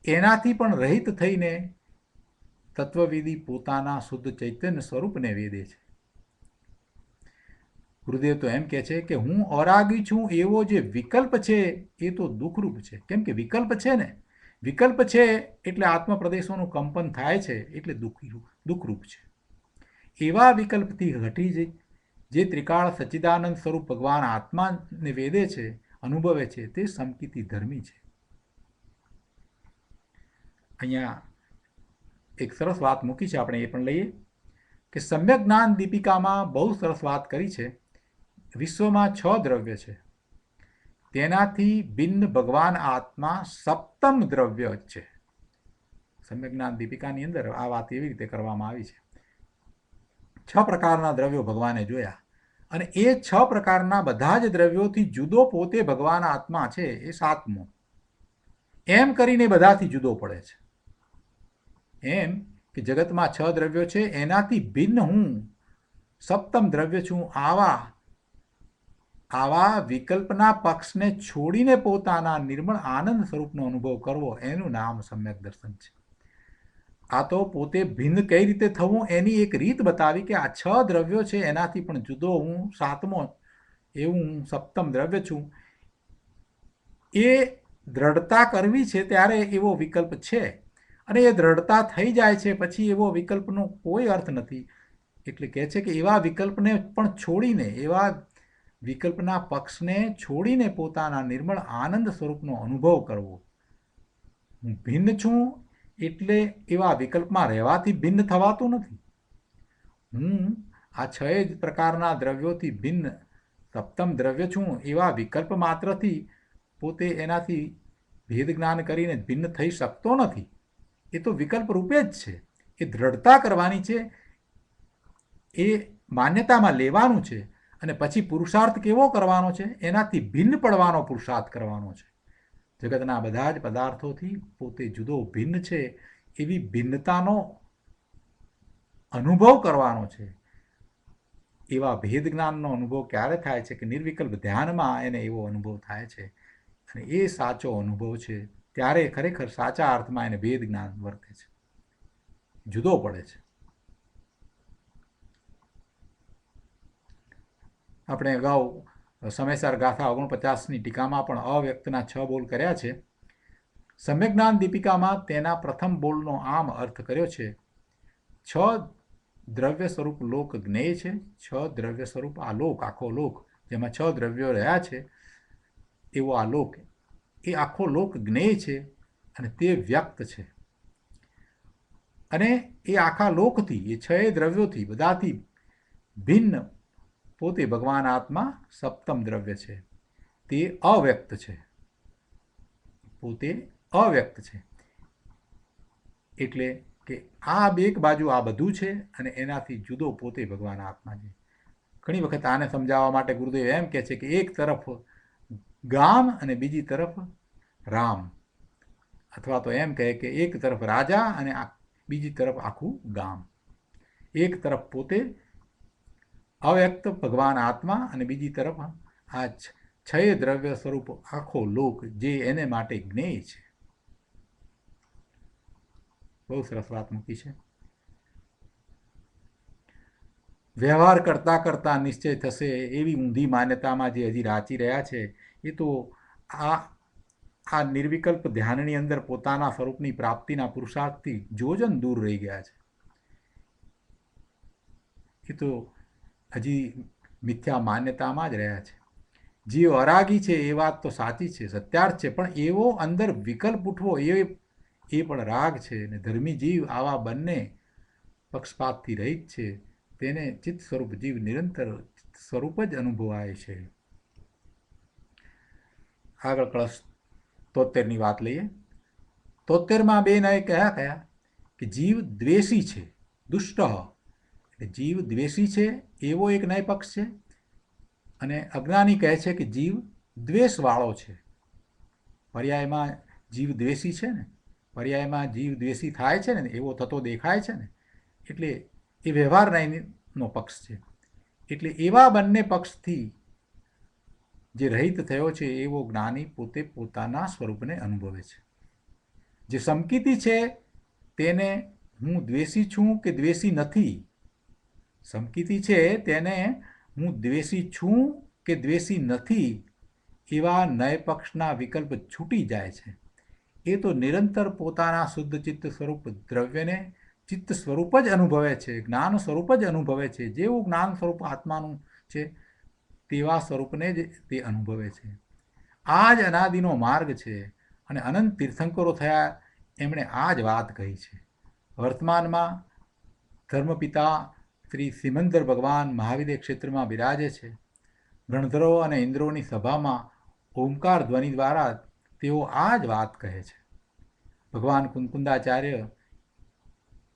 [SPEAKER 1] એનાથી પણ રહિત થઈને તત્વવેદી પોતાના શુદ્ધ ચૈતન્ય સ્વરૂપને વેદે છે. ગુરુદેવ તો એમ કહે છે કે હું અરાગી છું એવો જે વિકલ્પ છે એ તો દુઃખરૂપ છે. કેમ કે વિકલ્પ છે ને, વિકલ્પ છે એટલે આત્મપ્રદેશોનું કંપન થાય છે, એટલે દુઃખરૂપ છે. એવા વિકલ્પથી હટી જે ત્રિકાળ સચ્ચિદાનંદ સ્વરૂપ ભગવાન આત્માને વેદે છે, અનુભવે છે, તે સમકીતી ધર્મી છે. અહીંયા એક સરસ વાત મૂકી છે, આપણે એ પણ લઈએ કે સમ્યક જ્ઞાન દીપિકામાં બહુ સરસ વાત કરી છે. વિશ્વમાં 6 દ્રવ્ય છે. તેનાથી ભિન્ન ભગવાન આત્મા સપ્તમ દ્રવ્ય છે. સમ્યક જ્ઞાન દીપિકાની અંદર આ વાત એવી રીતે કરવામાં આવી છે. 6 પ્રકારના દ્રવ્યો ભગવાને જોયા અને એ 6 પ્રકારના બધા જ દ્રવ્યોથી જુદો પોતે ભગવાન આત્મા છે એ 7મો. એમ કરીને બધાથી જુદો પડે છે. એમ કે જગતમાં 6 દ્રવ્યો છે, એનાથી ભિન્ન હું સપ્તમ દ્રવ્ય છું. આવા વિકલ્પના પક્ષને છોડીને પોતાના નિર્મળ આનંદ સ્વરૂપનો અનુભવ કરવો, એનું નામ સમ્યક દર્શન છે. આ તો પોતે ભિન્ન કઈ રીતે થવું એની એક રીત બતાવી કે આ 6 દ્રવ્યો છે એનાથી પણ જુદો હું 7મો એવું હું સપ્તમ દ્રવ્ય છું. એ દ્રઢતા કરવી છે ત્યારે એવો વિકલ્પ છે અને એ દ્રઢતા થઈ જાય છે પછી એવો વિકલ્પનો કોઈ અર્થ નથી. એટલે કહે છે કે એવા વિકલ્પને પણ છોડીને, એવા વિકલ્પના પક્ષને છોડીને પોતાના નિર્મળ આનંદ સ્વરૂપનો અનુભવ કરવો. હું ભિન્ન છું એટલે એવા વિકલ્પમાં રહેવાથી ભિન્ન થવાતું નથી. હું આ 6 જ પ્રકારના દ્રવ્યોથી ભિન્ન સપ્તમ દ્રવ્ય છું એવા વિકલ્પ માત્રથી પોતે એનાથી ભેદ જ્ઞાન કરીને ભિન્ન થઈ શકતો નથી. એ તો વિકલ્પ રૂપે જ છે. એ દ્રઢતા કરવાની છે, એ માન્યતામાં લેવાનું છે અને પછી પુરુષાર્થ કેવો કરવાનો છે? એનાથી ભિન્ન પડવાનો પુરુષાર્થ કરવાનો છે. જગતના બધા જ પદાર્થોથી પોતે જુદો ભિન્ન છે એવી ભિન્નતાનો અનુભવ કરવાનો છે. એવા ભેદ જ્ઞાનનો અનુભવ ક્યારે થાય છે કે નિર્વિકલ્પ ધ્યાનમાં એને એવો અનુભવ થાય છે અને એ સાચો અનુભવ છે. ત્યારે ખરેખર સાચા અર્થમાં એને ભેદ જ્ઞાન વર્તે છે, જુદો પડે છે. આપણે અગાઉ સમયસર ગાથા 49ની ટીકામાં પણ અવ્યક્તના 6 બોલ કર્યા છે. સમ્યક જ્ઞાન દીપિકામાં તેના પ્રથમ બોલનો આમ અર્થ કર્યો છે. 6 દ્રવ્ય સ્વરૂપ લોક જ્ઞેય છે. 6 દ્રવ્ય સ્વરૂપ આ લોક, આખો લોક જેમાં 6 દ્રવ્યો રહ્યા છે એવો આ લોક, એ આખો લોક જ્ઞેય છે અને તે વ્યક્ત છે. અને એ આખા લોકથી, એ 6 દ્રવ્યોથી બધાથી ભિન્ન પોતે ભગવાન આત્મા સપ્તમ દ્રવ્ય છે. તે અવ્યક્ત છે, પોતે અવ્યક્ત છે. એટલે કે આ એક બાજુ આ બધું છે અને એનાથી જુદો પોતે ભગવાન આત્મા છે. ઘણી વખત આને સમજાવવા માટે ગુરુદેવ એમ કહે છે કે એક તરફ ગામ અને બીજી તરફ રામ, અથવા તો એમ કહે કે એક તરફ રાજા અને બીજી તરફ આખું ગામ. એક તરફ પોતે અવ્યક્ત ભગવાન આત્મા અને બીજી તરફ આ 6 દ્રવ્ય સ્વરૂપ આખો લોક જે એને માટે જ્ઞેય છે. બહુ સરસ વાત મૂકી છે. વ્યવહાર કરતા કરતા નિશ્ચય થશે એવી ઊંધી માન્યતામાં જે હજી રાચી રહ્યા છે એ તો આ નિર્વિકલ્પ ધ્યાનની અંદર પોતાના સ્વરૂપની પ્રાપ્તિના પુરુષાર્થથી જોજન દૂર રહી ગયા છે. એ તો હજી મિથ્યા માન્યતામાં જ રહ્યા છે. જીવ અરાગી છે એ વાત તો સાચી છે, સત્યાર્થ છે, પણ એવો અંદર વિકલ્પ ઉઠવો એ પણ રાગ છે. ને ધર્મી જીવ આવા બંને પક્ષપાતથી રહિત છે. તેને ચિત્ત સ્વરૂપ જીવ નિરંતર સ્વરૂપ જ અનુભવાય છે. આગળ કળશ 73ની વાત લઈએ. 73માં 2 નય કયા કે જીવ દ્વેષી છે, દુષ્ટ. એટલે જીવ દ્વેષી છે એવો એક નય પક્ષ છે અને અજ્ઞાની કહે છે કે જીવ દ્વેષવાળો છે. પર્યાયમાં જીવ દ્વેષી છે ને, પર્યાયમાં જીવ દ્વેષી થાય છે ને, એવો થતો દેખાય છે ને, એટલે એ વ્યવહાર નયનો પક્ષ છે. એટલે એવા બંને પક્ષથી જે રહિત થયો છે એવો જ્ઞાની પોતે પોતાના સ્વરૂપને અનુભવે છે. જે સંકિતી છે તેને હું દ્વેષી છું કે દ્વેષી નથી, સંકિતી છે તેને હું દ્વેષી છું કે દ્વેષી નથી એવા નય પક્ષના વિકલ્પ છૂટી જાય છે. એ તો નિરંતર પોતાના શુદ્ધ ચિત્ત સ્વરૂપ દ્રવ્યને ચિત્ત સ્વરૂપ જ અનુભવે છે, જ્ઞાન સ્વરૂપ જ અનુભવે છે. જેવું જ્ઞાન સ્વરૂપ આત્માનું છે તેવા સ્વરૂપને જ તે અનુભવે છે. આ જ અનાદિનો માર્ગ છે અને અનંત તીર્થંકરો થયા એમણે આ જ વાત કહી છે. વર્તમાનમાં ધર્મપિતા શ્રી સિમંદર ભગવાન મહાવિદ્ય ક્ષેત્રમાં બિરાજે છે. ગણધરો અને ઇન્દ્રોની સભામાં ઓમકાર ધ્વનિ દ્વારા તેઓ આ જ વાત કહે છે. ભગવાન કુંકુંદાચાર્ય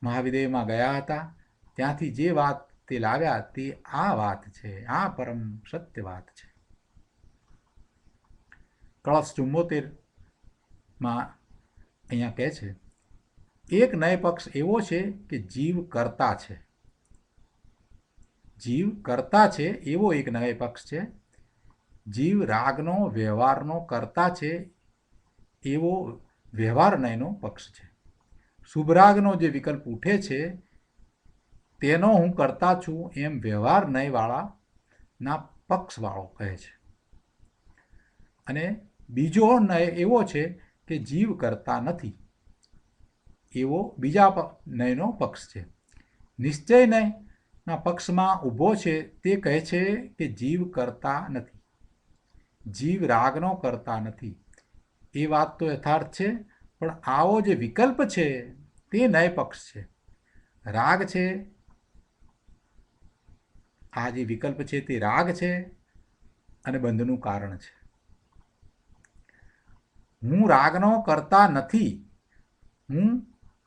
[SPEAKER 1] મહાવિદેયમાં ગયા હતા, ત્યાંથી જે વાત તે લાવ્યા તે આ વાત છે, આ પરમ સત્ય વાત છે. કળશ 74માં અહીંયા કહે છે, એક નય પક્ષ એવો છે કે જીવ કરતા છે. જીવ કરતા છે એવો એક નય પક્ષ છે. જીવ રાગનો વ્યવહારનો કરતા છે એવો વ્યવહાર નયનો પક્ષ છે. શુભરાગનો જે વિકલ્પ ઉઠે છે તેનો હું કરતા છું એમ વ્યવહાર નયવાળાના પક્ષવાળો કહે છે. અને બીજો નય એવો છે કે જીવ કરતા નથી એવો બીજા નયનો પક્ષ છે. નિશ્ચય નયના પક્ષમાં ઊભો છે તે કહે છે કે જીવ કરતા નથી, જીવ રાગનો કરતા નથી. એ વાત તો યથાર્થ છે, પણ આવો જે વિકલ્પ છે તે નય પક્ષ છે. રાગ છે, આ જે વિકલ્પ છે તે રાગ છે અને બંધનું કારણ છે. હું રાગનો કરતા નથી, હું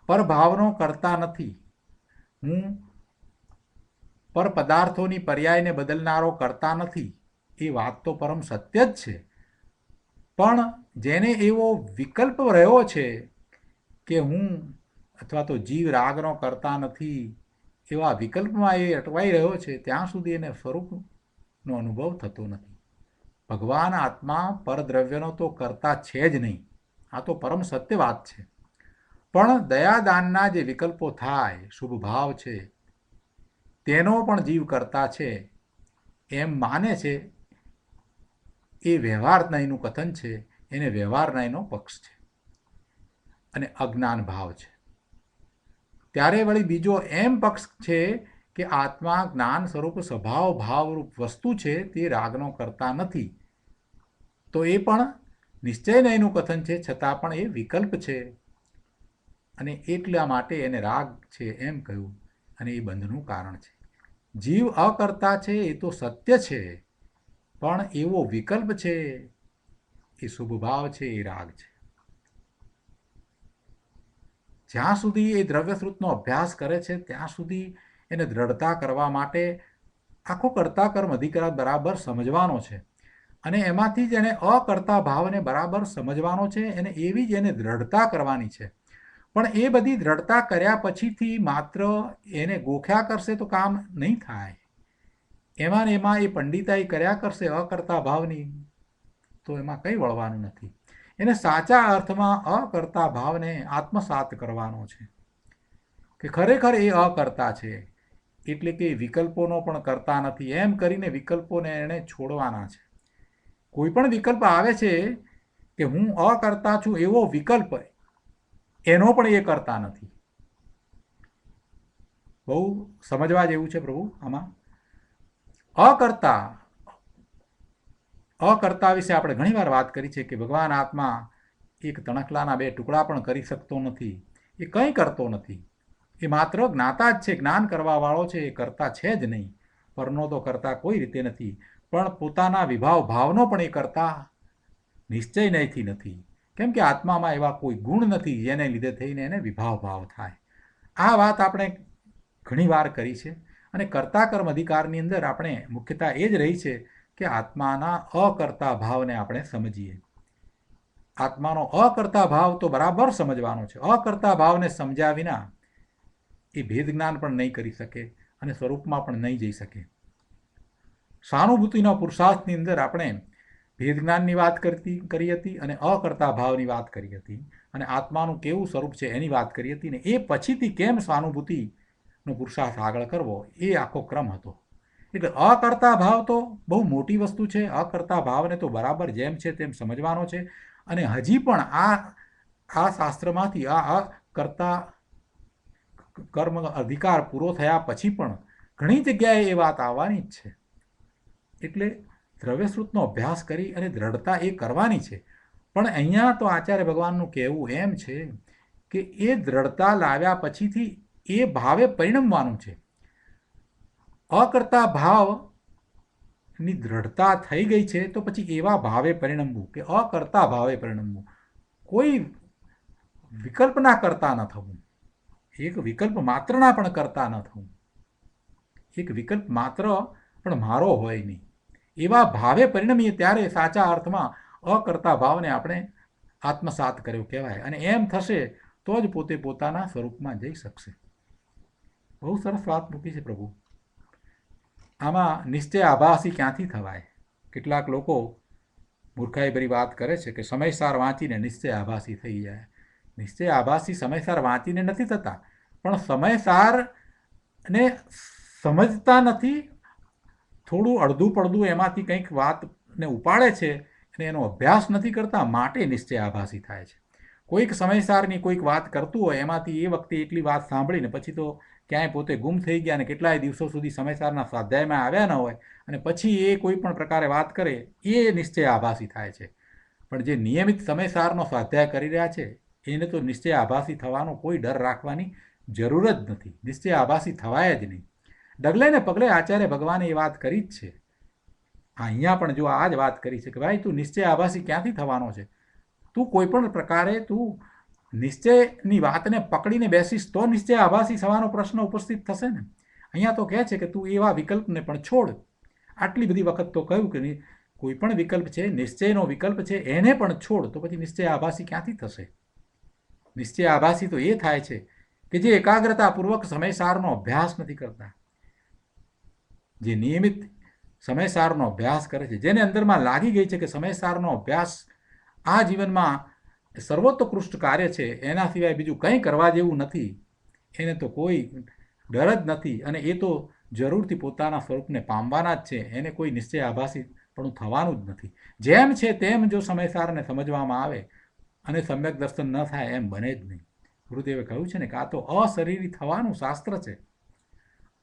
[SPEAKER 1] પરભાવનો કરતા નથી, હું પર પદાર્થોની પર્યાયને બદલનારો કરતા નથી. એ વાત તો પરમ સત્ય જ છે, પણ જેને એવો વિકલ્પ રહ્યો છે કે હું અથવા તો જીવ રાગનો કરતા નથી એવા વિકલ્પમાં એ અટવાઈ રહ્યો છે, ત્યાં સુધી એને સ્વરૂપનો અનુભવ થતો નથી. ભગવાન આત્મા પરદ્રવ્યનો તો કરતા છે જ નહીં, આ તો પરમ સત્ય વાત છે. પણ દયાદાનના જે વિકલ્પો થાય, શુભ ભાવ છે, તેનો પણ જીવ કરતા છે એમ માને છે. એ વ્યવહાર નયનું કથન છે, એને વ્યવહાર નયનો પક્ષ છે. અને અજ્ઞાન ભાવ છે. ત્યારે વળી બીજો એમ પક્ષ છે કે આત્મા જ્ઞાન સ્વરૂપ સ્વભાવ ભાવરૂપ વસ્તુ છે, તે રાગનો કરતા નથી. તો એ પણ નિશ્ચય નયનું કથન છે, છતાં પણ એ વિકલ્પ છે અને એટલા માટે એને રાગ છે એમ કહ્યું, અને એ બંધનું કારણ છે. જીવ અકર્તા છે એ તો સત્ય છે, પણ એવો વિકલ્પ છે એ શુભ ભાવ છે, એ રાગ છે. જ્યાં સુધી એ દ્રવ્યશ્રુતનો અભ્યાસ કરે છે ત્યાં સુધી એને દ્રઢતા કરવા માટે આખો કર્તા કર્મ અધિકાર બરાબર સમજવાનો છે, અને એમાંથી જ એને અકર્તા ભાવને બરાબર સમજવાનો છે, એને એવી જ એને દ્રઢતા કરવાની છે. પણ એ બધી દ્રઢતા કર્યા પછીથી માત્ર એને ગોખ્યા કરશે તો કામ નહીં થાય. એમાં ને એમાં એ પંડિતાઈ કર્યા કરશે અકર્તા ભાવની, તો એમાં કંઈ વળવાનું નથી. એને સાચા અર્થમાં અકર્તા ભાવને આત્મસાત કરવાનો છે કે ખરેખર એ અકર્તા છે, એટલે કે વિકલ્પોનો પણ કરતા નથી. એમ કરીને વિકલ્પોને એણે છોડવાના છે. કોઈ પણ વિકલ્પ આવે છે કે હું અકર્તા છું એવો વિકલ્પ, એનો પણ એ કરતા નથી. બહુ સમજવા જેવું છે પ્રભુ આમાં. અકર્તા વિશે આપણે ઘણીવાર વાત કરી છે કે ભગવાન આત્મા એક તણખલાના 2 ટુકડા પણ કરી શકતો નથી, એ કંઈ કરતો નથી. એ માત્ર જ્ઞાતા જ છે, જ્ઞાન કરવાવાળો છે, એ કરતા છે જ નહીં. પરનો તો કરતા કોઈ રીતે નથી, પણ પોતાના વિભાવ ભાવનો પણ એ કરતા નિશ્ચય નયથી નથી. કેમ કે આત્મામાં એવા કોઈ ગુણ નથી જેને લીધે થઈને એને વિભાવ ભાવ થાય. આ વાત આપણે ઘણીવાર કરી છે, અને કર્તા કર્મ અધિકારની અંદર આપણે મુખ્યતા એ જ રહી છે કે આત્માના અકર્તા ભાવને આપણે સમજીએ. આત્માનો અકર્તા ભાવ તો બરાબર સમજવાનો છે. અકર્તા ભાવને સમજ્યા વિના એ ભેદ જ્ઞાન પણ નહીં કરી શકે અને સ્વરૂપમાં પણ નહીં જઈ શકે. સહાનુભૂતિના પુરુષાર્થની અંદર આપણે ભેદ જ્ઞાનની વાત કરી હતી અને અકર્તા ભાવની વાત કરી હતી, અને આત્માનું કેવું સ્વરૂપ છે એની વાત કરી હતી. ને એ પછીથી કેમ સહાનુભૂતિનો પુરુષાર્થ આગળ કરવો, એ આખો ક્રમ હતો. એટલે અકર્તા ભાવ તો બહુ મોટી વસ્તુ છે. અકર્તા ભાવને તો બરાબર જેમ છે તેમ સમજવાનો છે. અને હજી પણ આ શાસ્ત્રમાંથી આ અકર્તા કર્મ અધિકાર પૂરો થયા પછી પણ ઘણી જગ્યાએ એ વાત આવવાની જ છે. એટલે દ્રવ્યશ્રુતનો અભ્યાસ કરી અને દ્રઢતા એ કરવાની છે. પણ અહીંયા તો આચાર્ય ભગવાનનું કહેવું એમ છે કે એ દ્રઢતા લાવ્યા પછીથી એ ભાવે પરિણમવાનું છે. અકર્તા ભાવ ની દ્રઢતા થઈ ગઈ છે તો પછી એવા ભાવે પરિણમવું કે અકર્તા ભાવે પરિણમવું, કોઈ વિકલ્પના કરતા ન થવું, એક વિકલ્પ માત્રના પણ કરતા ન થવું, એક વિકલ્પ માત્ર પણ મારો હોય નહીં, એવા ભાવે પરિણમીએ ત્યારે સાચા અર્થમાં અકર્તા ભાવને આપણે આત્મસાત કર્યો કહેવાય. અને એમ થશે તો જ પોતે પોતાના સ્વરૂપમાં જઈ શકશે. બહુ સરસ વાત મૂકી છે પ્રભુ. આમાં નિશ્ચય આભાસી ક્યાંથી થવાય? કેટલાક લોકો મૂર્ખાઈભરી વાત કરે છે કે સમયસાર વાંચીને નિશ્ચય આભાસી થઈ જાય. નિશ્ચય આભાસી સમયસાર વાંચીને નથી થતા, પણ સમયસારને સમજતા નથી, થોડું અડધું પડધું એમાંથી કંઈક વાતને ઉપાડે છે અને એનો અભ્યાસ નથી કરતા, માટે નિશ્ચય આભાસી થાય છે. કોઈક સમયસારની કોઈક વાત કરતું હોય, એમાંથી એ વખતે એટલી વાત સાંભળીને પછી તો ક્યાંય પોતે ગુમ થઈ ગયા અને કેટલાય દિવસો સુધી સમયસારના સ્વાધ્યાયમાં આવ્યા ન હોય અને પછી એ કોઈ પણ પ્રકારે વાત કરે, એ નિશ્ચય આભાસી થાય છે. પણ જે નિયમિત સમયસારનો સ્વાધ્યાય કરી રહ્યા છે એને તો નિશ્ચય આભાસી થવાનો કોઈ ડર રાખવાની જરૂર જ નથી. નિશ્ચય આભાસી થવાય જ નહીં. ડગલે ને પગલે આચાર્ય ભગવાને એ વાત કરી જ છે. અહીંયા પણ જો આ જ વાત કરી છે કે ભાઈ તું નિશ્ચય આભાસી ક્યાંથી થવાનો છે? તું કોઈ પણ પ્રકારે તું નિશ્ચયની વાતને પકડીને બેસીશ તો નિશ્ચય આભાસી થવાનો પ્રશ્ન ઉપસ્થિત થશે ને. અહીંયા તો કહે છે કે તું એવા વિકલ્પને પણ છોડ. આટલી બધી વખત તો કહ્યું કે કોઈ પણ વિકલ્પ છે, નિશ્ચયનો વિકલ્પ છે, એને પણ છોડ, તો પછી નિશ્ચય આભાસી ક્યાંથી થશે? નિશ્ચય આભાસી તો એ થાય છે કે જે એકાગ્રતાપૂર્વક સમયસારનો અભ્યાસ નથી કરતા, જે નિયમિત સમયસારનો અભ્યાસ કરે છે, જેને અંદરમાં લાગી ગઈ છે કે સમયસારનો અભ્યાસ આ જીવનમાં સર્વોત્કૃષ્ટ કાર્ય છે, એના સિવાય બીજું કંઈ કરવા જેવું નથી, એને તો કોઈ ડર જ નથી અને એ તો જરૂરથી પોતાના સ્વરૂપને પામવાના જ છે, એને કોઈ નિશ્ચય આભાસી પણ થવાનું જ નથી. જેમ છે તેમ જો સમયસારને સમજવામાં આવે અને સમ્યક દર્શન ન થાય એમ બને જ નહીં. ગુરુદેવે કહ્યું છે ને કે આ તો અશરીરી થવાનું શાસ્ત્ર છે,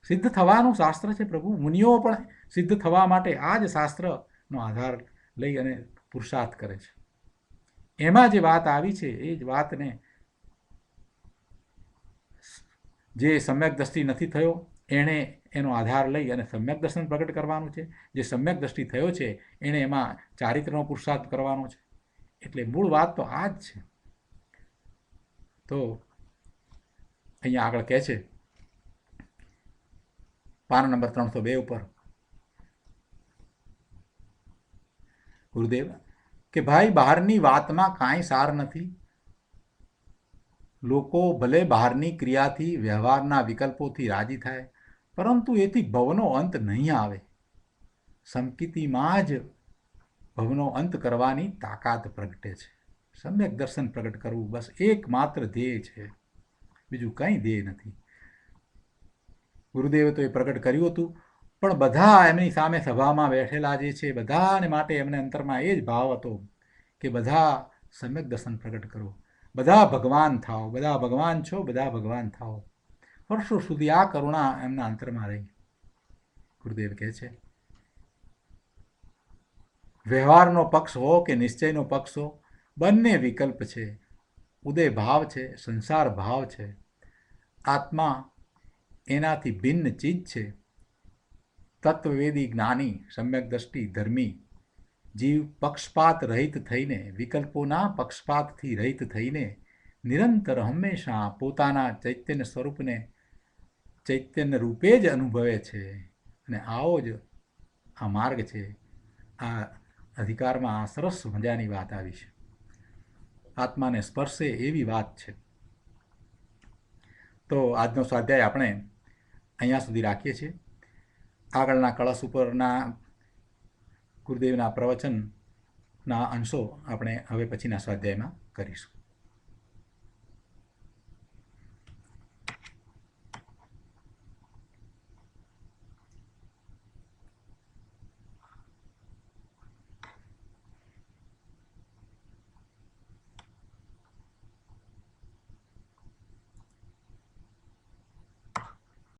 [SPEAKER 1] સિદ્ધ થવાનું શાસ્ત્ર છે. પ્રભુ મુનિઓ પણ સિદ્ધ થવા માટે આ જ શાસ્ત્રનો આધાર લઈ અને પુરુષાર્થ કરે છે. એમાં જે વાત આવી છે એ જ વાતને જે સમ્યક દ્રષ્ટિ નથી થયો એણે એનો આધાર લઈ અને સમ્યક દર્શન પ્રગટ કરવાનું છે. જે સમ્યક દ્રષ્ટિ થયો છે એણે એમાં ચારિત્રનો પુરુષાર્થ કરવાનો છે. એટલે મૂળ વાત તો આ જ છે. તો અહીંયા આગળ કહે છે પાના નંબર 302 ઉપર ગુરુદેવ કે ભાઈ બહારની વાતમાં કાંઈ સાર નથી. લોકો ભલે બહારની ક્રિયાથી વ્યવહારના વિકલ્પોથી રાજી થાય, પરંતુ એથી ભવનો અંત નહીં આવે. સંકિતિમાં જ ભવનો અંત કરવાની તાકાત પ્રગટે છે. સમ્યક દર્શન પ્રગટ કરવું બસ એકમાત્ર ધ્યેય છે, બીજું કંઈ ધ્યેય નથી. ગુરુદેવે તો એ પ્રગટ કર્યું હતું, પણ બધા એમની સામે સભામાં બેઠેલા જે છે બધાને માટે એમને અંતરમાં એ જ ભાવ હતો કે બધા સમ્યક દર્શન પ્રગટ કરો, બધા ભગવાન થાઓ, બધા ભગવાન છો, બધા ભગવાન થાઓ. વર્ષો સુધી આ કરુણા એમના અંતરમાં રહી. ગુરુદેવ કહે છે વ્યવહારનો પક્ષ હો કે નિશ્ચયનો પક્ષ હો, બંને વિકલ્પ છે. ઉદય ભાવ છે, સંસાર ભાવ છે. આત્મા એનાથી ભિન્ન ચીજ છે. તત્વવેદી જ્ઞાની, સમ્યક દ્રષ્ટિ ધર્મી જીવ પક્ષપાત રહિત થઈને, વિકલ્પોના પક્ષપાતથી રહિત થઈને નિરંતર હંમેશા પોતાના ચૈતન્ય સ્વરૂપને ચૈતન્ય રૂપે જ અનુભવે છે. અને આવો જ આ માર્ગ છે. આ અધિકારમાં આ સરસ મજાની વાત આવી છે. આત્માને સ્પર્શે એવી વાત છે. તો આજનો સ્વાધ્યાય આપણે અહીંયા સુધી રાખીએ છીએ. આગળના કળશ ઉપરના ગુરુદેવના પ્રવચનના અંશો આપણે હવે પછીના સ્વાધ્યાયમાં કરીશું.